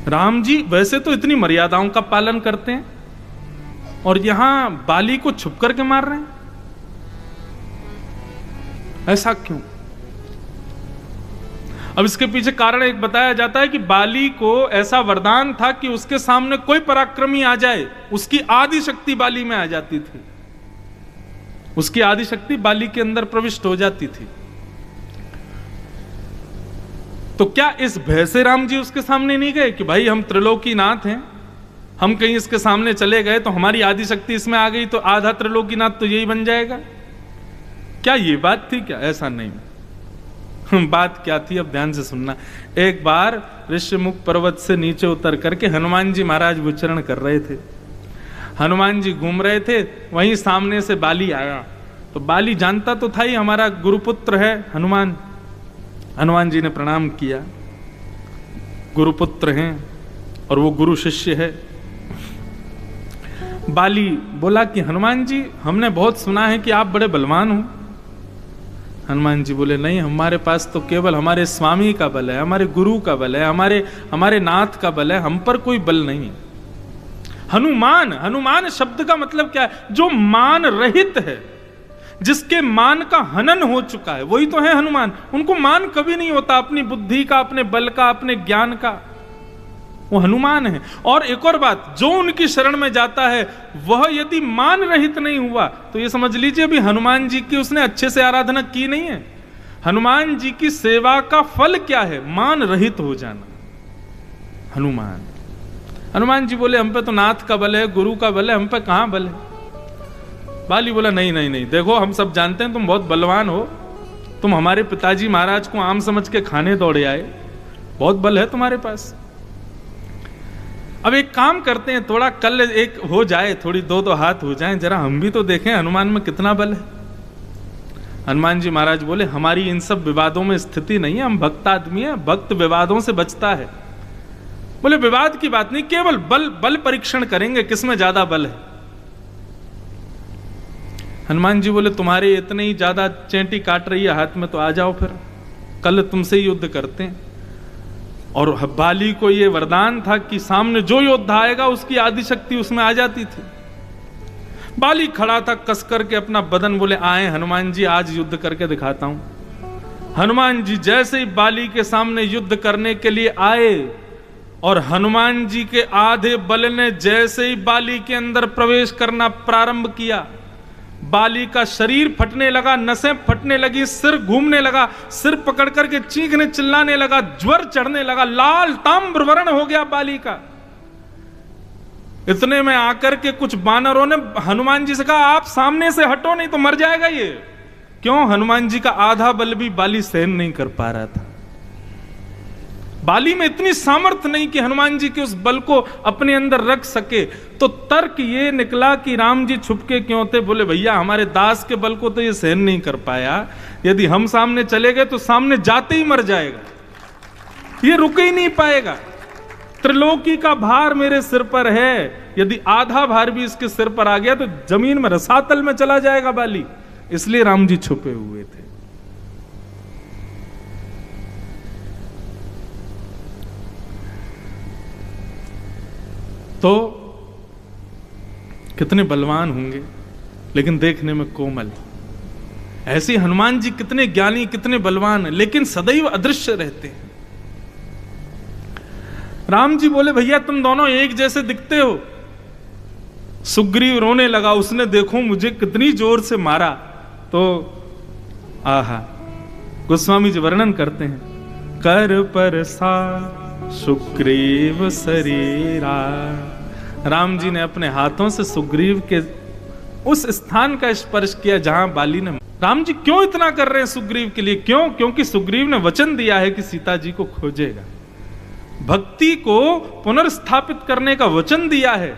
राम जी वैसे तो इतनी मर्यादाओं का पालन करते हैं और यहां बाली को छुप करके मार रहे हैं, ऐसा क्यों? अब इसके पीछे कारण एक बताया जाता है कि बाली को ऐसा वरदान था कि उसके सामने कोई पराक्रमी आ जाए, उसकी आदि शक्ति बाली में आ जाती थी, उसकी आदि शक्ति बाली के अंदर प्रविष्ट हो जाती थी। तो क्या इस भय से राम जी उसके सामने नहीं गए कि भाई हम त्रिलोकीनाथ हैं, हम कहीं इसके सामने चले गए तो हमारी आदि शक्ति इसमें आ गई तो आधा त्रिलोकीनाथ तो यही बन जाएगा? क्या ये बात थी क्या? ऐसा नहीं। बात क्या थी अब ध्यान से सुनना। एक बार ऋषिमुख पर्वत से नीचे उतर करके हनुमान जी महाराज विचरण कर रहे थे, हनुमान जी घूम रहे थे, वहीं सामने से बाली आया। तो बाली जानता तो था ही हमारा गुरुपुत्र है हनुमान। हनुमान जी ने प्रणाम किया, गुरुपुत्र हैं और वो गुरु शिष्य है। बाली बोला कि हनुमान जी हमने बहुत सुना है कि आप बड़े बलवान हो। हनुमान जी बोले नहीं, हमारे पास तो केवल हमारे स्वामी का बल है, हमारे गुरु का बल है, हमारे नाथ का बल है, हम पर कोई बल नहीं है। हनुमान, हनुमान शब्द का मतलब क्या है? जो मान रहित है, जिसके मान का हनन हो चुका है, वही तो है हनुमान। उनको मान कभी नहीं होता अपनी बुद्धि का, अपने बल का, अपने ज्ञान का, वो हनुमान है। और एक और बात, जो उनकी शरण में जाता है वह यदि मान रहित नहीं हुआ तो ये समझ लीजिए अभी हनुमान जी की उसने अच्छे से आराधना की नहीं है। हनुमान जी की सेवा का फल क्या है? मान रहित हो जाना। हनुमान जी बोले हम पे तो नाथ का बल है, गुरु का बल है, हम पे कहां बल है? बाली बोला नहीं नहीं नहीं, देखो हम सब जानते हैं तुम बहुत बलवान हो, तुम हमारे पिताजी महाराज को आम समझ के खाने दौड़े आए, बहुत बल है तुम्हारे पास। अब एक काम करते हैं, थोड़ा कल एक हो जाए, थोड़ी दो हाथ हो जाएं, जरा हम भी तो देखें हनुमान में कितना बल है। हनुमान जी महाराज बोले हमारी इन सब विवादों में स्थिति नहीं है, हम भक्त आदमी हैं, भक्त विवादों से बचता है। बोले विवाद की बात नहीं, केवल बल परीक्षण करेंगे किसमें ज्यादा बल है। हनुमान जी बोले तुम्हारे इतने ही ज्यादा चेंटी काट रही है हाथ में तो आ जाओ, फिर कल तुमसे ही युद्ध करते हैं। और बाली को यह वरदान था कि सामने जो योद्धा आएगा उसकी आदि शक्ति उसमें आ जाती थी। बाली खड़ा था कस करके अपना बदन, बोले आए हनुमान जी आज युद्ध करके दिखाता हूं। हनुमान जी जैसे ही बाली के सामने युद्ध करने के लिए आए और हनुमान जी के आधे बल ने जैसे ही बाली के अंदर प्रवेश करना प्रारंभ किया, बाली का शरीर फटने लगा, नसें फटने लगी, सिर घूमने लगा, सिर पकड़ करके चीखने चिल्लाने लगा, ज्वर चढ़ने लगा, लाल ताम्र वर्ण हो गया बाली का। इतने में आकर के कुछ बानरों ने हनुमान जी से कहा आप सामने से हटो नहीं तो मर जाएगा ये। क्यों? हनुमान जी का आधा बल भी बाली सहन नहीं कर पा रहा था। बाली में इतनी सामर्थ्य नहीं कि हनुमान जी के उस बल को अपने अंदर रख सके। तो तर्क ये निकला कि राम जी छुपके क्यों थे? बोले भैया हमारे दास के बल को तो ये सहन नहीं कर पाया, यदि हम सामने चले गए तो सामने जाते ही मर जाएगा, ये रुक ही नहीं पाएगा। त्रिलोकी का भार मेरे सिर पर है, यदि आधा भार भी इसके सिर पर आ गया तो जमीन में रसातल में चला जाएगा बाली। इसलिए राम जी छुपे हुए थे। तो कितने बलवान होंगे लेकिन देखने में कोमल। ऐसे हनुमान जी कितने ज्ञानी, कितने बलवान, लेकिन सदैव अदृश्य रहते हैं। राम जी बोले भैया तुम दोनों एक जैसे दिखते हो। सुग्रीव रोने लगा, उसने देखो मुझे कितनी जोर से मारा। तो आहा, गोस्वामी जी वर्णन करते हैं, कर पर सा सुग्रीव शरीरा। राम जी ने अपने हाथों से सुग्रीव के उस स्थान का स्पर्श किया जहां बाली ने। राम जी क्यों इतना कर रहे हैं सुग्रीव के लिए? क्यों? क्योंकि सुग्रीव ने वचन दिया है कि सीता जी को खोजेगा, भक्ति को पुनर्स्थापित करने का वचन दिया है,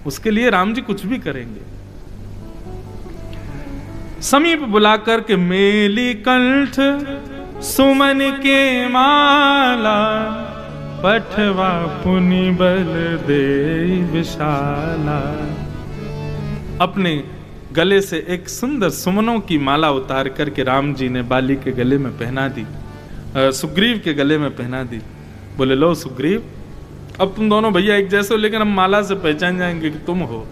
उसके लिए राम जी कुछ भी करेंगे। समीप बुलाकर के मेली कंठ सुमन के माला, पठवा पुनि बल दे विशाला। अपने गले से एक सुंदर सुमनों की माला उतार करके राम जी ने बाली के गले में पहना दी। सुग्रीव के गले में पहना दी। बोले लो सुग्रीव, अब तुम दोनों भैया एक जैसे हो, लेकिन हम माला से पहचान जाएंगे कि तुम हो।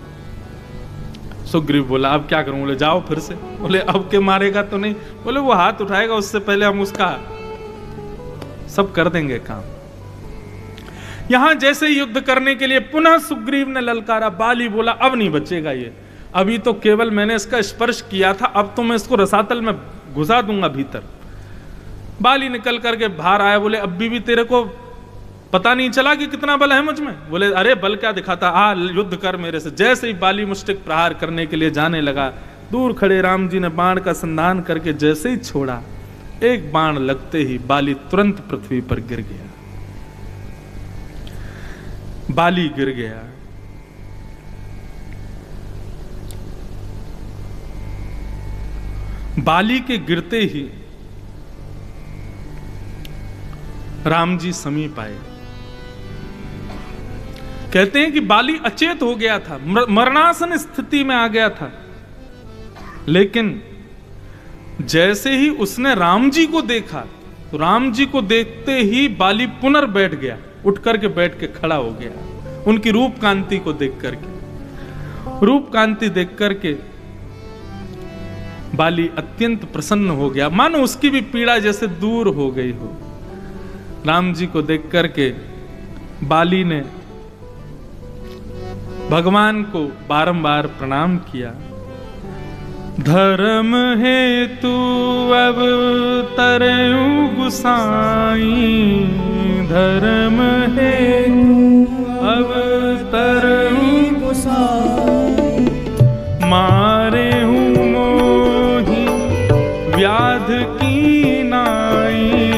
सुग्रीव बोला अब क्या करूं? बोले जाओ फिर से। बोले अब के मारेगा तो नहीं? बोले वो हाथ उठाएगा उससे पहले हम उसका सब कर देंगे काम। यहां जैसे युद्ध करने के लिए पुनः सुग्रीव ने ललकारा। बाली बोला अब नहीं बचेगा ये, अभी तो केवल मैंने इसका स्पर्श किया था, अब तो मैं इसको रसातल में घुसा दूंगा भीतर। बाली निकल करके बाहर आया। बोले अब भी तेरे को पता नहीं चला कि कितना बल है मुझ में? बोले अरे बल क्या दिखाता, आ युद्ध कर मेरे से। जैसे ही बाली मुष्टिक प्रहार करने के लिए जाने लगा, दूर खड़े राम जी ने बाण का संधान करके जैसे ही छोड़ा, एक बाण लगते ही बाली तुरंत पृथ्वी पर गिर गया। बाली गिर गया। बाली के गिरते ही राम जी समीप आए। कहते हैं कि बाली अचेत हो गया था, मरणासन स्थिति में आ गया था, लेकिन जैसे ही उसने राम जी को देखा तो राम जी को देखते ही बाली पुनर्बैठ गया, उठ करके बैठ के खड़ा हो गया। उनकी रूप कांति को देख करके, रूप कांति देख करके बाली अत्यंत प्रसन्न हो गया, मानो उसकी भी पीड़ा जैसे दूर हो गई हो। राम जी को देख करके बाली ने भगवान को बारंबार प्रणाम किया। धर्म हेतु अवतरऊ गुसाई, धर्म हेतु अवतरऊ गुसाई, मारे हूँ मोहि व्याध की नाई,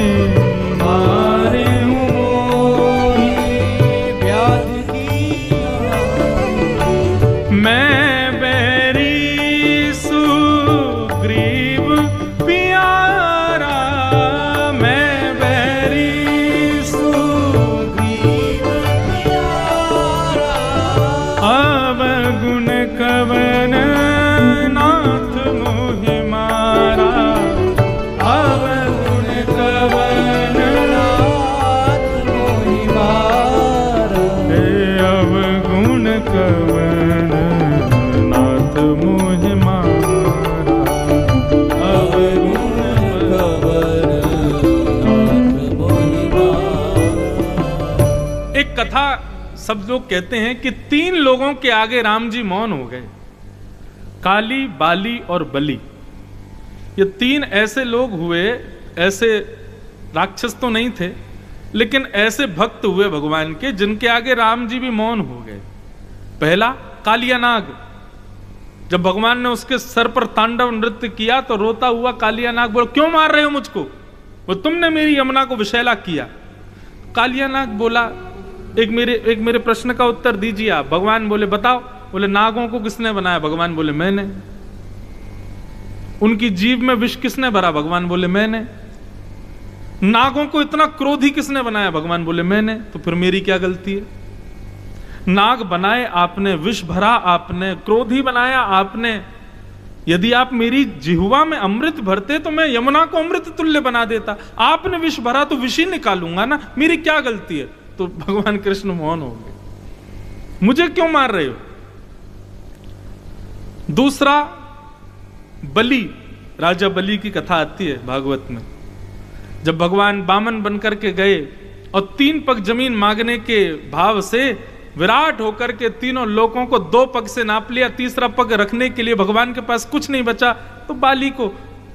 मारे हूँ मोहि व्याध की नाई, मैं कथा सब लोग कहते हैं कि 3 लोगों के आगे राम जी मौन हो गए, काली, बाली और बलि। ये 3 ऐसे लोग हुए, ऐसे राक्षस तो नहीं थे, लेकिन ऐसे भक्त हुए भगवान के जिनके आगे राम जी भी मौन हो गए। पहला कालिया नाग, जब भगवान ने उसके सर पर तांडव नृत्य किया तो रोता हुआ कालिया नाग बोला क्यों मार रहे हो मुझको? वो तुमने मेरी यमुना को विषैला किया। कालिया नाग बोला एक मेरे प्रश्न का उत्तर दीजिए आप। भगवान बोले बताओ। बोले नागों को किसने बनाया? भगवान बोले मैंने। उनकी जीभ में विष किसने भरा? भगवान बोले मैंने। नागों को इतना क्रोधी किसने बनाया? भगवान बोले मैंने। तो फिर मेरी क्या गलती है? नाग बनाए आपने, विष भरा आपने, क्रोधी बनाया आपने। यदि आप मेरी जिह्वा में अमृत भरते तो मैं यमुना को अमृत तुल्य बना देता। आपने विष भरा तो विष ही निकालूंगा ना, मेरी क्या गलती है? तो भगवान कृष्ण मौन हो गए। मुझे क्यों मार रहे हो? दूसरा बलि, राजा बलि की कथा आती है भागवत में। जब भगवान बामन बनकर के गए और 3 पग जमीन मांगने के भाव से विराट होकर के तीनों लोगों को 2 पग से नाप लिया, तीसरा पग रखने के लिए भगवान के पास कुछ नहीं बचा, तो बाली को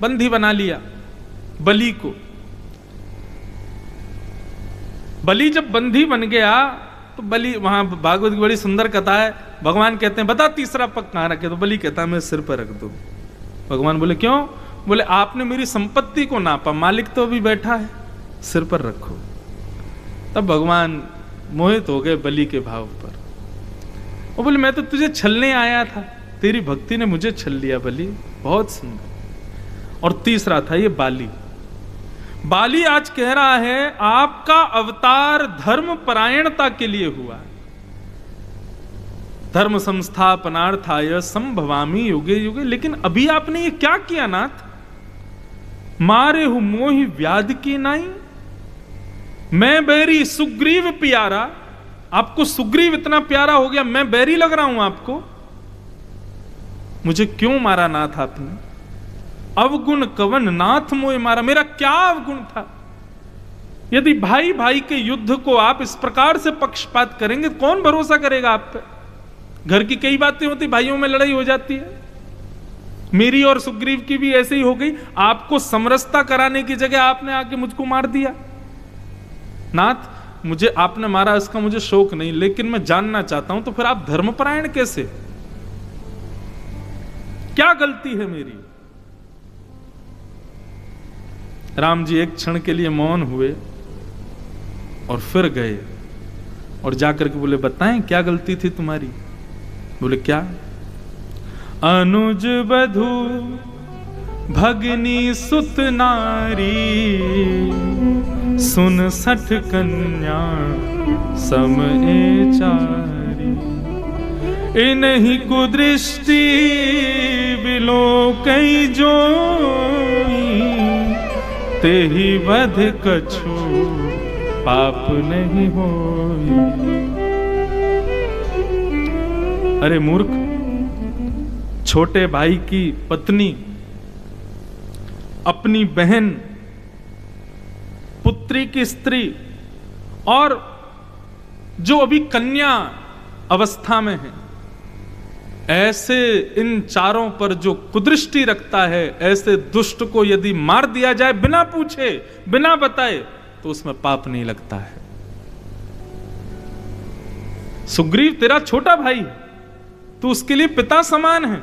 बंदी बना लिया। बलि को, बलि जब बंदी बन गया तो बलि, वहां भागवत की बड़ी सुंदर कथा है। भगवान कहते हैं बता तीसरा पग कहां रखे? तो बलि कहता है मैं सिर पर रख दूं। भगवान बोले क्यों? बोले आपने मेरी संपत्ति को नापा, मालिक तो अभी बैठा है, सिर पर रखो। तब भगवान मोहित हो गए बलि के भाव पर। वो बोले मैं तो तुझे छलने आया था, तेरी भक्ति ने मुझे छल लिया बलि। बहुत सुंदर। और तीसरा था ये बाली। बाली आज कह रहा है आपका अवतार धर्म परायणता के लिए हुआ, धर्म संस्थापनार्थाय संभवामि युगे युगे। लेकिन अभी आपने ये क्या किया नाथ? मारे हूं मोहि व्याध की नाई, मैं बैरी सुग्रीव प्यारा। आपको सुग्रीव इतना प्यारा हो गया, मैं बैरी लग रहा हूं आपको? मुझे क्यों मारा नाथ आपने? अवगुण कवन नाथ मोहि मारा, मेरा क्या अवगुण था? यदि भाई भाई के युद्ध को आप इस प्रकार से पक्षपात करेंगे, कौन भरोसा करेगा आप पे? घर की कई बातें होती, भाइयों में लड़ाई हो जाती है। मेरी और सुग्रीव की भी ऐसे ही हो गई। आपको समरसता कराने की जगह आपने आके मुझको मार दिया। नाथ, मुझे आपने मारा इसका मुझे शोक नहीं, लेकिन मैं जानना चाहता हूं, तो फिर आप धर्मपरायण कैसे? क्या गलती है मेरी? राम जी एक क्षण के लिए मौन हुए और फिर गए और जाकर के बोले, बताएं क्या गलती थी तुम्हारी? बोले क्या? अनुज बधू भगनी सुत नारी, सुन सठ कन्या सम चारी, इन्हीं कुदृष्टि बिलो कई जोई, तेहि वध कछु पाप नहीं होई। अरे मूर्ख, छोटे भाई की पत्नी अपनी बहन, पुत्री की स्त्री और जो अभी कन्या अवस्था में है, ऐसे इन चारों पर जो कुदृष्टि रखता है, ऐसे दुष्ट को यदि मार दिया जाए बिना पूछे बिना बताए, तो उसमें पाप नहीं लगता है। सुग्रीव तेरा छोटा भाई है, तू उसके लिए पिता समान है,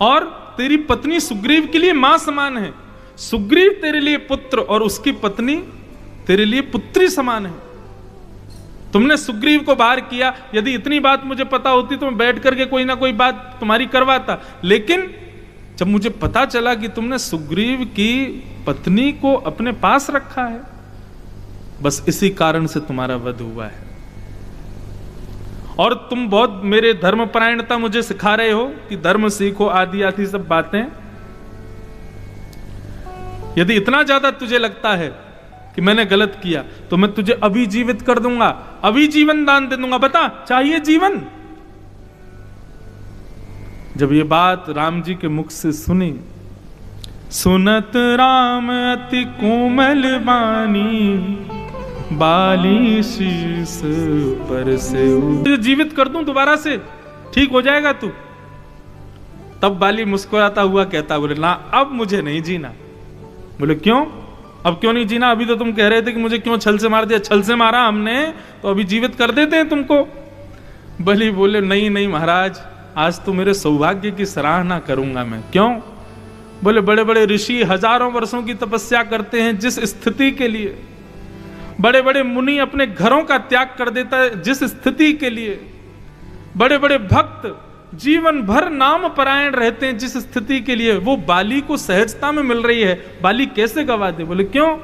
और तेरी पत्नी सुग्रीव के लिए मां समान है। सुग्रीव तेरे लिए पुत्र और उसकी पत्नी तेरे लिए पुत्री समान है। तुमने सुग्रीव को बाहर किया, यदि इतनी बात मुझे पता होती तो मैं बैठ करके कोई ना कोई बात तुम्हारी करवाता, लेकिन जब मुझे पता चला कि तुमने सुग्रीव की पत्नी को अपने पास रखा है, बस इसी कारण से तुम्हारा वध हुआ है। और तुम बहुत मेरे धर्मपरायणता मुझे सिखा रहे हो कि धर्म सीखो, आदि आदि सब बातें। यदि इतना ज्यादा तुझे लगता है कि मैंने गलत किया, तो मैं तुझे अभी जीवित कर दूंगा, अभी जीवन दान दे दूंगा। बता, चाहिए जीवन? जब ये बात राम जी के मुख से सुनी, सुनत राम अति कोमल बानी, बाली शीस पर से जीवित कर दूं दोबारा से, ठीक हो जाएगा तू। तब बाली मुस्कुराता हुआ कहता, बोले ना, अब मुझे नहीं जीना। बोले क्यों? अब क्यों नहीं जीना? अभी तो तुम कह रहे थे कि मुझे क्यों छल से मार दिया। छल से मारा हमने तो अभी जीवित कर देते हैं तुमको। बलि बोले नहीं नहीं महाराज, आज तो मेरे सौभाग्य की सराहना करूंगा मैं। क्यों? बोले बड़े बड़े ऋषि हजारों वर्षों की तपस्या करते हैं जिस स्थिति के लिए, बड़े बड़े मुनि अपने घरों का त्याग कर देता है जिस स्थिति के लिए, बड़े बड़े भक्त जीवन भर नाम परायण रहते हैं जिस स्थिति के लिए, वो बाली को सहजता में मिल रही है। बाली कैसे गवा दे? बोले क्यों?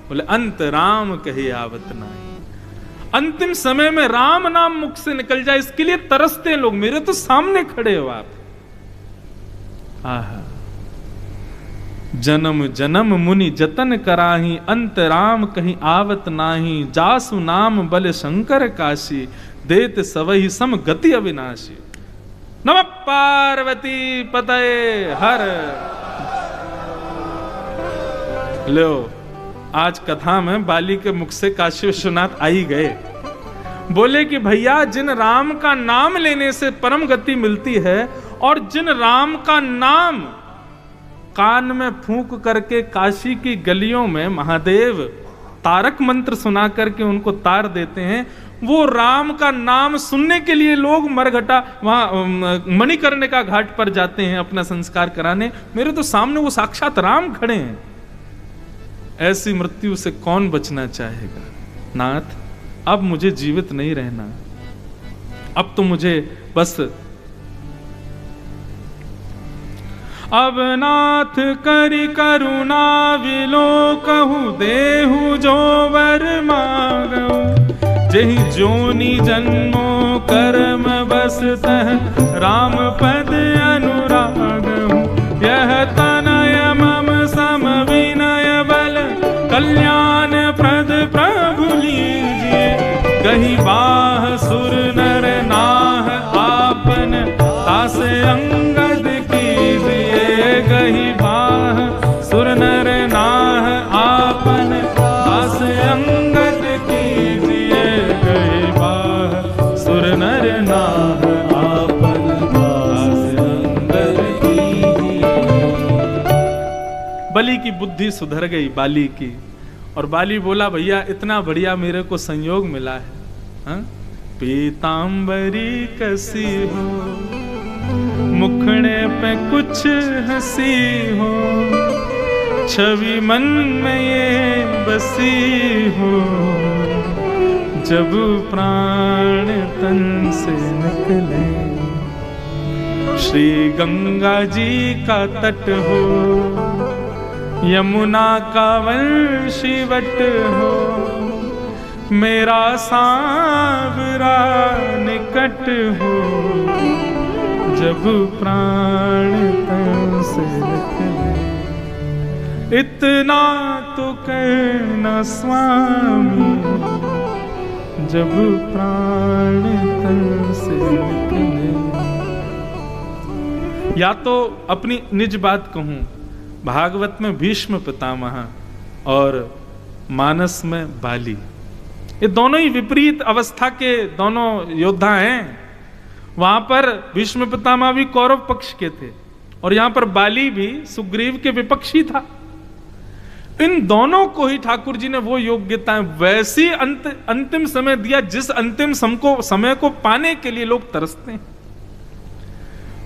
बोले अंत राम कहे आवत नाही, अंतिम समय में राम नाम मुख से निकल जाए इसके लिए तरसते हैं लोग। मेरे तो सामने खड़े हो आप। आहा, जन्म जन्म मुनि जतन कराही, अंत राम कहीं आवत नाही, जासु नाम बल शंकर काशी, देत सवहि सम गति अविनाशी। नमः पार्वती पतये हर। लो, आज कथा में बाली के मुख से काशी विश्वनाथ आई गए। बोले कि भैया, जिन राम का नाम लेने से परम गति मिलती है, और जिन राम का नाम कान में फूंक करके काशी की गलियों में महादेव तारक मंत्र सुना करके उनको तार देते हैं, वो राम का नाम सुनने के लिए लोग मरघटा वहां मणिकर्णिका घाट पर जाते हैं अपना संस्कार कराने। मेरे तो सामने वो साक्षात राम खड़े हैं। ऐसी मृत्यु से कौन बचना चाहेगा? नाथ, अब मुझे जीवित नहीं रहना, अब तो मुझे बस अब नाथ करि करुणा विलो कहु, देहु जो वर मांगऊ, जहि जोनि जन्मो कर्म बसतः, राम पद अनुरागहु, यह तनय मम कल्याण प्रद प्रभु लीजिए, कही बाह सुर नर नाह आपन तास अंगद कीजिए, कही बाह सुर नर नाह आपन तास अंगद कीजिए, कही बाह सुर नर नाह आपन तास अंगद कीजिए। बलि की बुद्धि सुधर गई बाली की, और बाली बोला भैया इतना बढ़िया मेरे को संयोग मिला है, हाँ? पीतांबरी कसी हो, मुखड़े पे कुछ हंसी हो, छवि मन में ये बसी हो, जब प्राण तन से निकले, श्री गंगा जी का तट हो, यमुना का वंशीवट हो, मेरा सांवरा निकट हो, जब प्राण तन से निकले। इतना तो कहना स्वामी, जब प्राण तन से निकले। या तो अपनी निज बात कहूं, भागवत में भीष्म पितामह और मानस में बाली, ये दोनों ही विपरीत अवस्था के दोनों योद्धा हैं। वहां पर भीष्म पितामह भी कौरव पक्ष के थे और यहां पर बाली भी सुग्रीव के विपक्षी था। इन दोनों को ही ठाकुर जी ने वो योग्यताएं वैसी अंतिम समय दिया जिस अंतिम समय को पाने के लिए लोग तरसते हैं।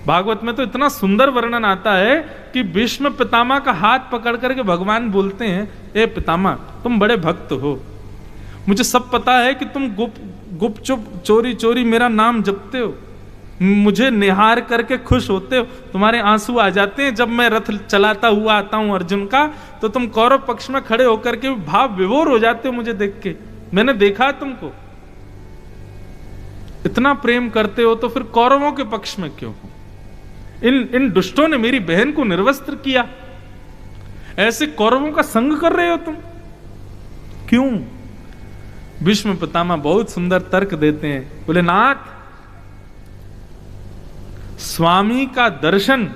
भागवत में तो इतना सुंदर वर्णन आता है कि भीष्म पितामह का हाथ पकड़ करके भगवान बोलते हैं, ए पितामह तुम बड़े भक्त हो, मुझे सब पता है कि तुम गुपचुप चोरी चोरी मेरा नाम जपते हो, मुझे निहार करके खुश होते हो, तुम्हारे आंसू आ जाते हैं जब मैं रथ चलाता हुआ आता हूं अर्जुन का, तो तुम कौरव पक्ष में खड़े होकर के भाव विभोर हो जाते हो मुझे देख के, मैंने देखा तुमको, इतना प्रेम करते हो तो फिर कौरवों के पक्ष में क्यों हो? इन दुष्टों ने मेरी बहन को निर्वस्त्र किया, ऐसे कौरवों का संग कर रहे हो तुम, क्यों? भीष्म पितामह बहुत सुंदर तर्क देते हैं, बोले नाथ स्वामी का दर्शन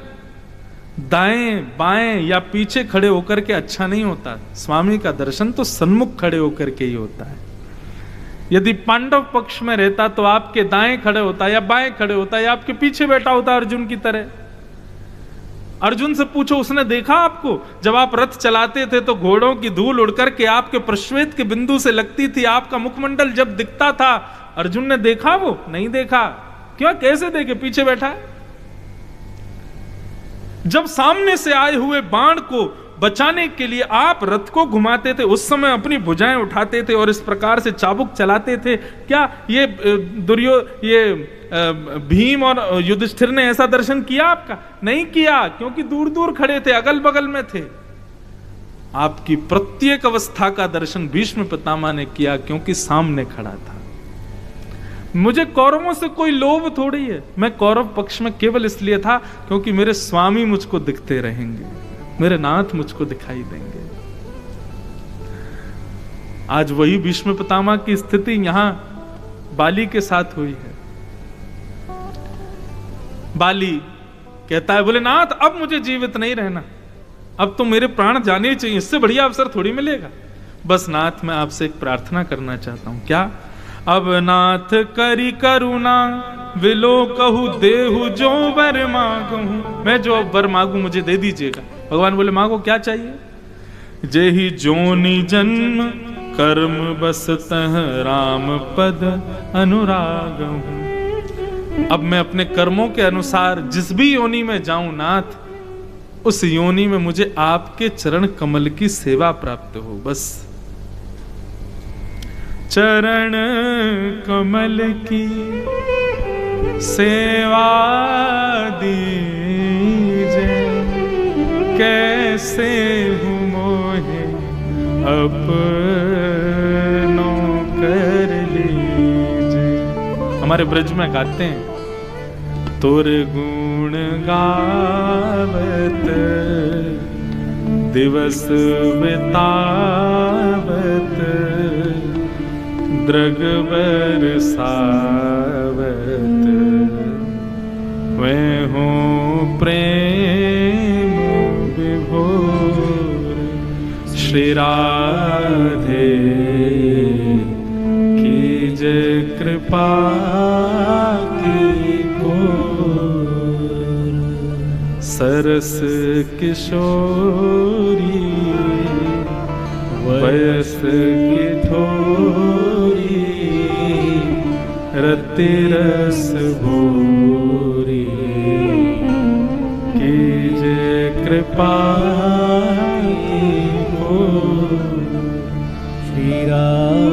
दाएं बाएं या पीछे खड़े होकर के अच्छा नहीं होता, स्वामी का दर्शन तो सन्मुख खड़े होकर के ही होता है। यदि पांडव पक्ष में रहता तो आपके दाएं खड़े होता या बाएं खड़े होता या आपके पीछे बैठा होता अर्जुन की तरह। अर्जुन से पूछो, उसने देखा आपको जब आप रथ चलाते थे तो घोड़ों की धूल उड़कर के आपके प्रश्वेत के बिंदु से लगती थी, आपका मुखमंडल जब दिखता था, अर्जुन ने देखा? वो नहीं देखा। क्यों? कैसे देखे? पीछे बैठा है। जब सामने से आए हुए बाण को बचाने के लिए आप रथ को घुमाते थे, उस समय अपनी भुजाएं उठाते थे और इस प्रकार से चाबुक चलाते थे, क्या ये भीम और युधिष्ठिर ने ऐसा दर्शन किया आपका? नहीं किया, क्योंकि दूर दूर खड़े थे, अगल बगल में थे। आपकी प्रत्येक अवस्था का दर्शन भीष्म पितामह ने किया क्योंकि सामने खड़ा था। मुझे कौरवों से कोई लोभ थोड़ी है, मैं कौरव पक्ष में केवल इसलिए था क्योंकि मेरे स्वामी मुझको दिखते रहेंगे, मेरे नाथ मुझको दिखाई देंगे। आज वही भीष्म पितामह की स्थिति यहां बाली के साथ हुई है। बाली कहता है, बोले नाथ अब मुझे जीवित नहीं रहना, अब तो मेरे प्राण जाने चाहिए, इससे बढ़िया अवसर थोड़ी मिलेगा। बस नाथ मैं आपसे एक प्रार्थना करना चाहता हूं। क्या? अब नाथ करी करुणा विलो कहू देहु जो वर मांगू, मैं जो वर मांगू मुझे दे दीजिएगा। भगवान बोले मांगो, क्या चाहिए? जेहि जोनि जन्म कर्म बसतः राम पद अनुराग। अब मैं अपने कर्मों के अनुसार जिस भी योनि में जाऊं नाथ, उस योनि में मुझे आपके चरण कमल की सेवा प्राप्त हो। बस चरण कमल की सेवा दीजे, कैसे हूँ मोहे अपनों कर लीजे। हमारे ब्रज में गाते हैं, तोर गुण गावत दिवस बितावत द्रग बरसावत मैं हूँ प्रेम विभोर श्री राधे कीज कृपा की को सरस किशोरी वयस की थोरी रति रस भोरी कीज कृपा
श्री राधे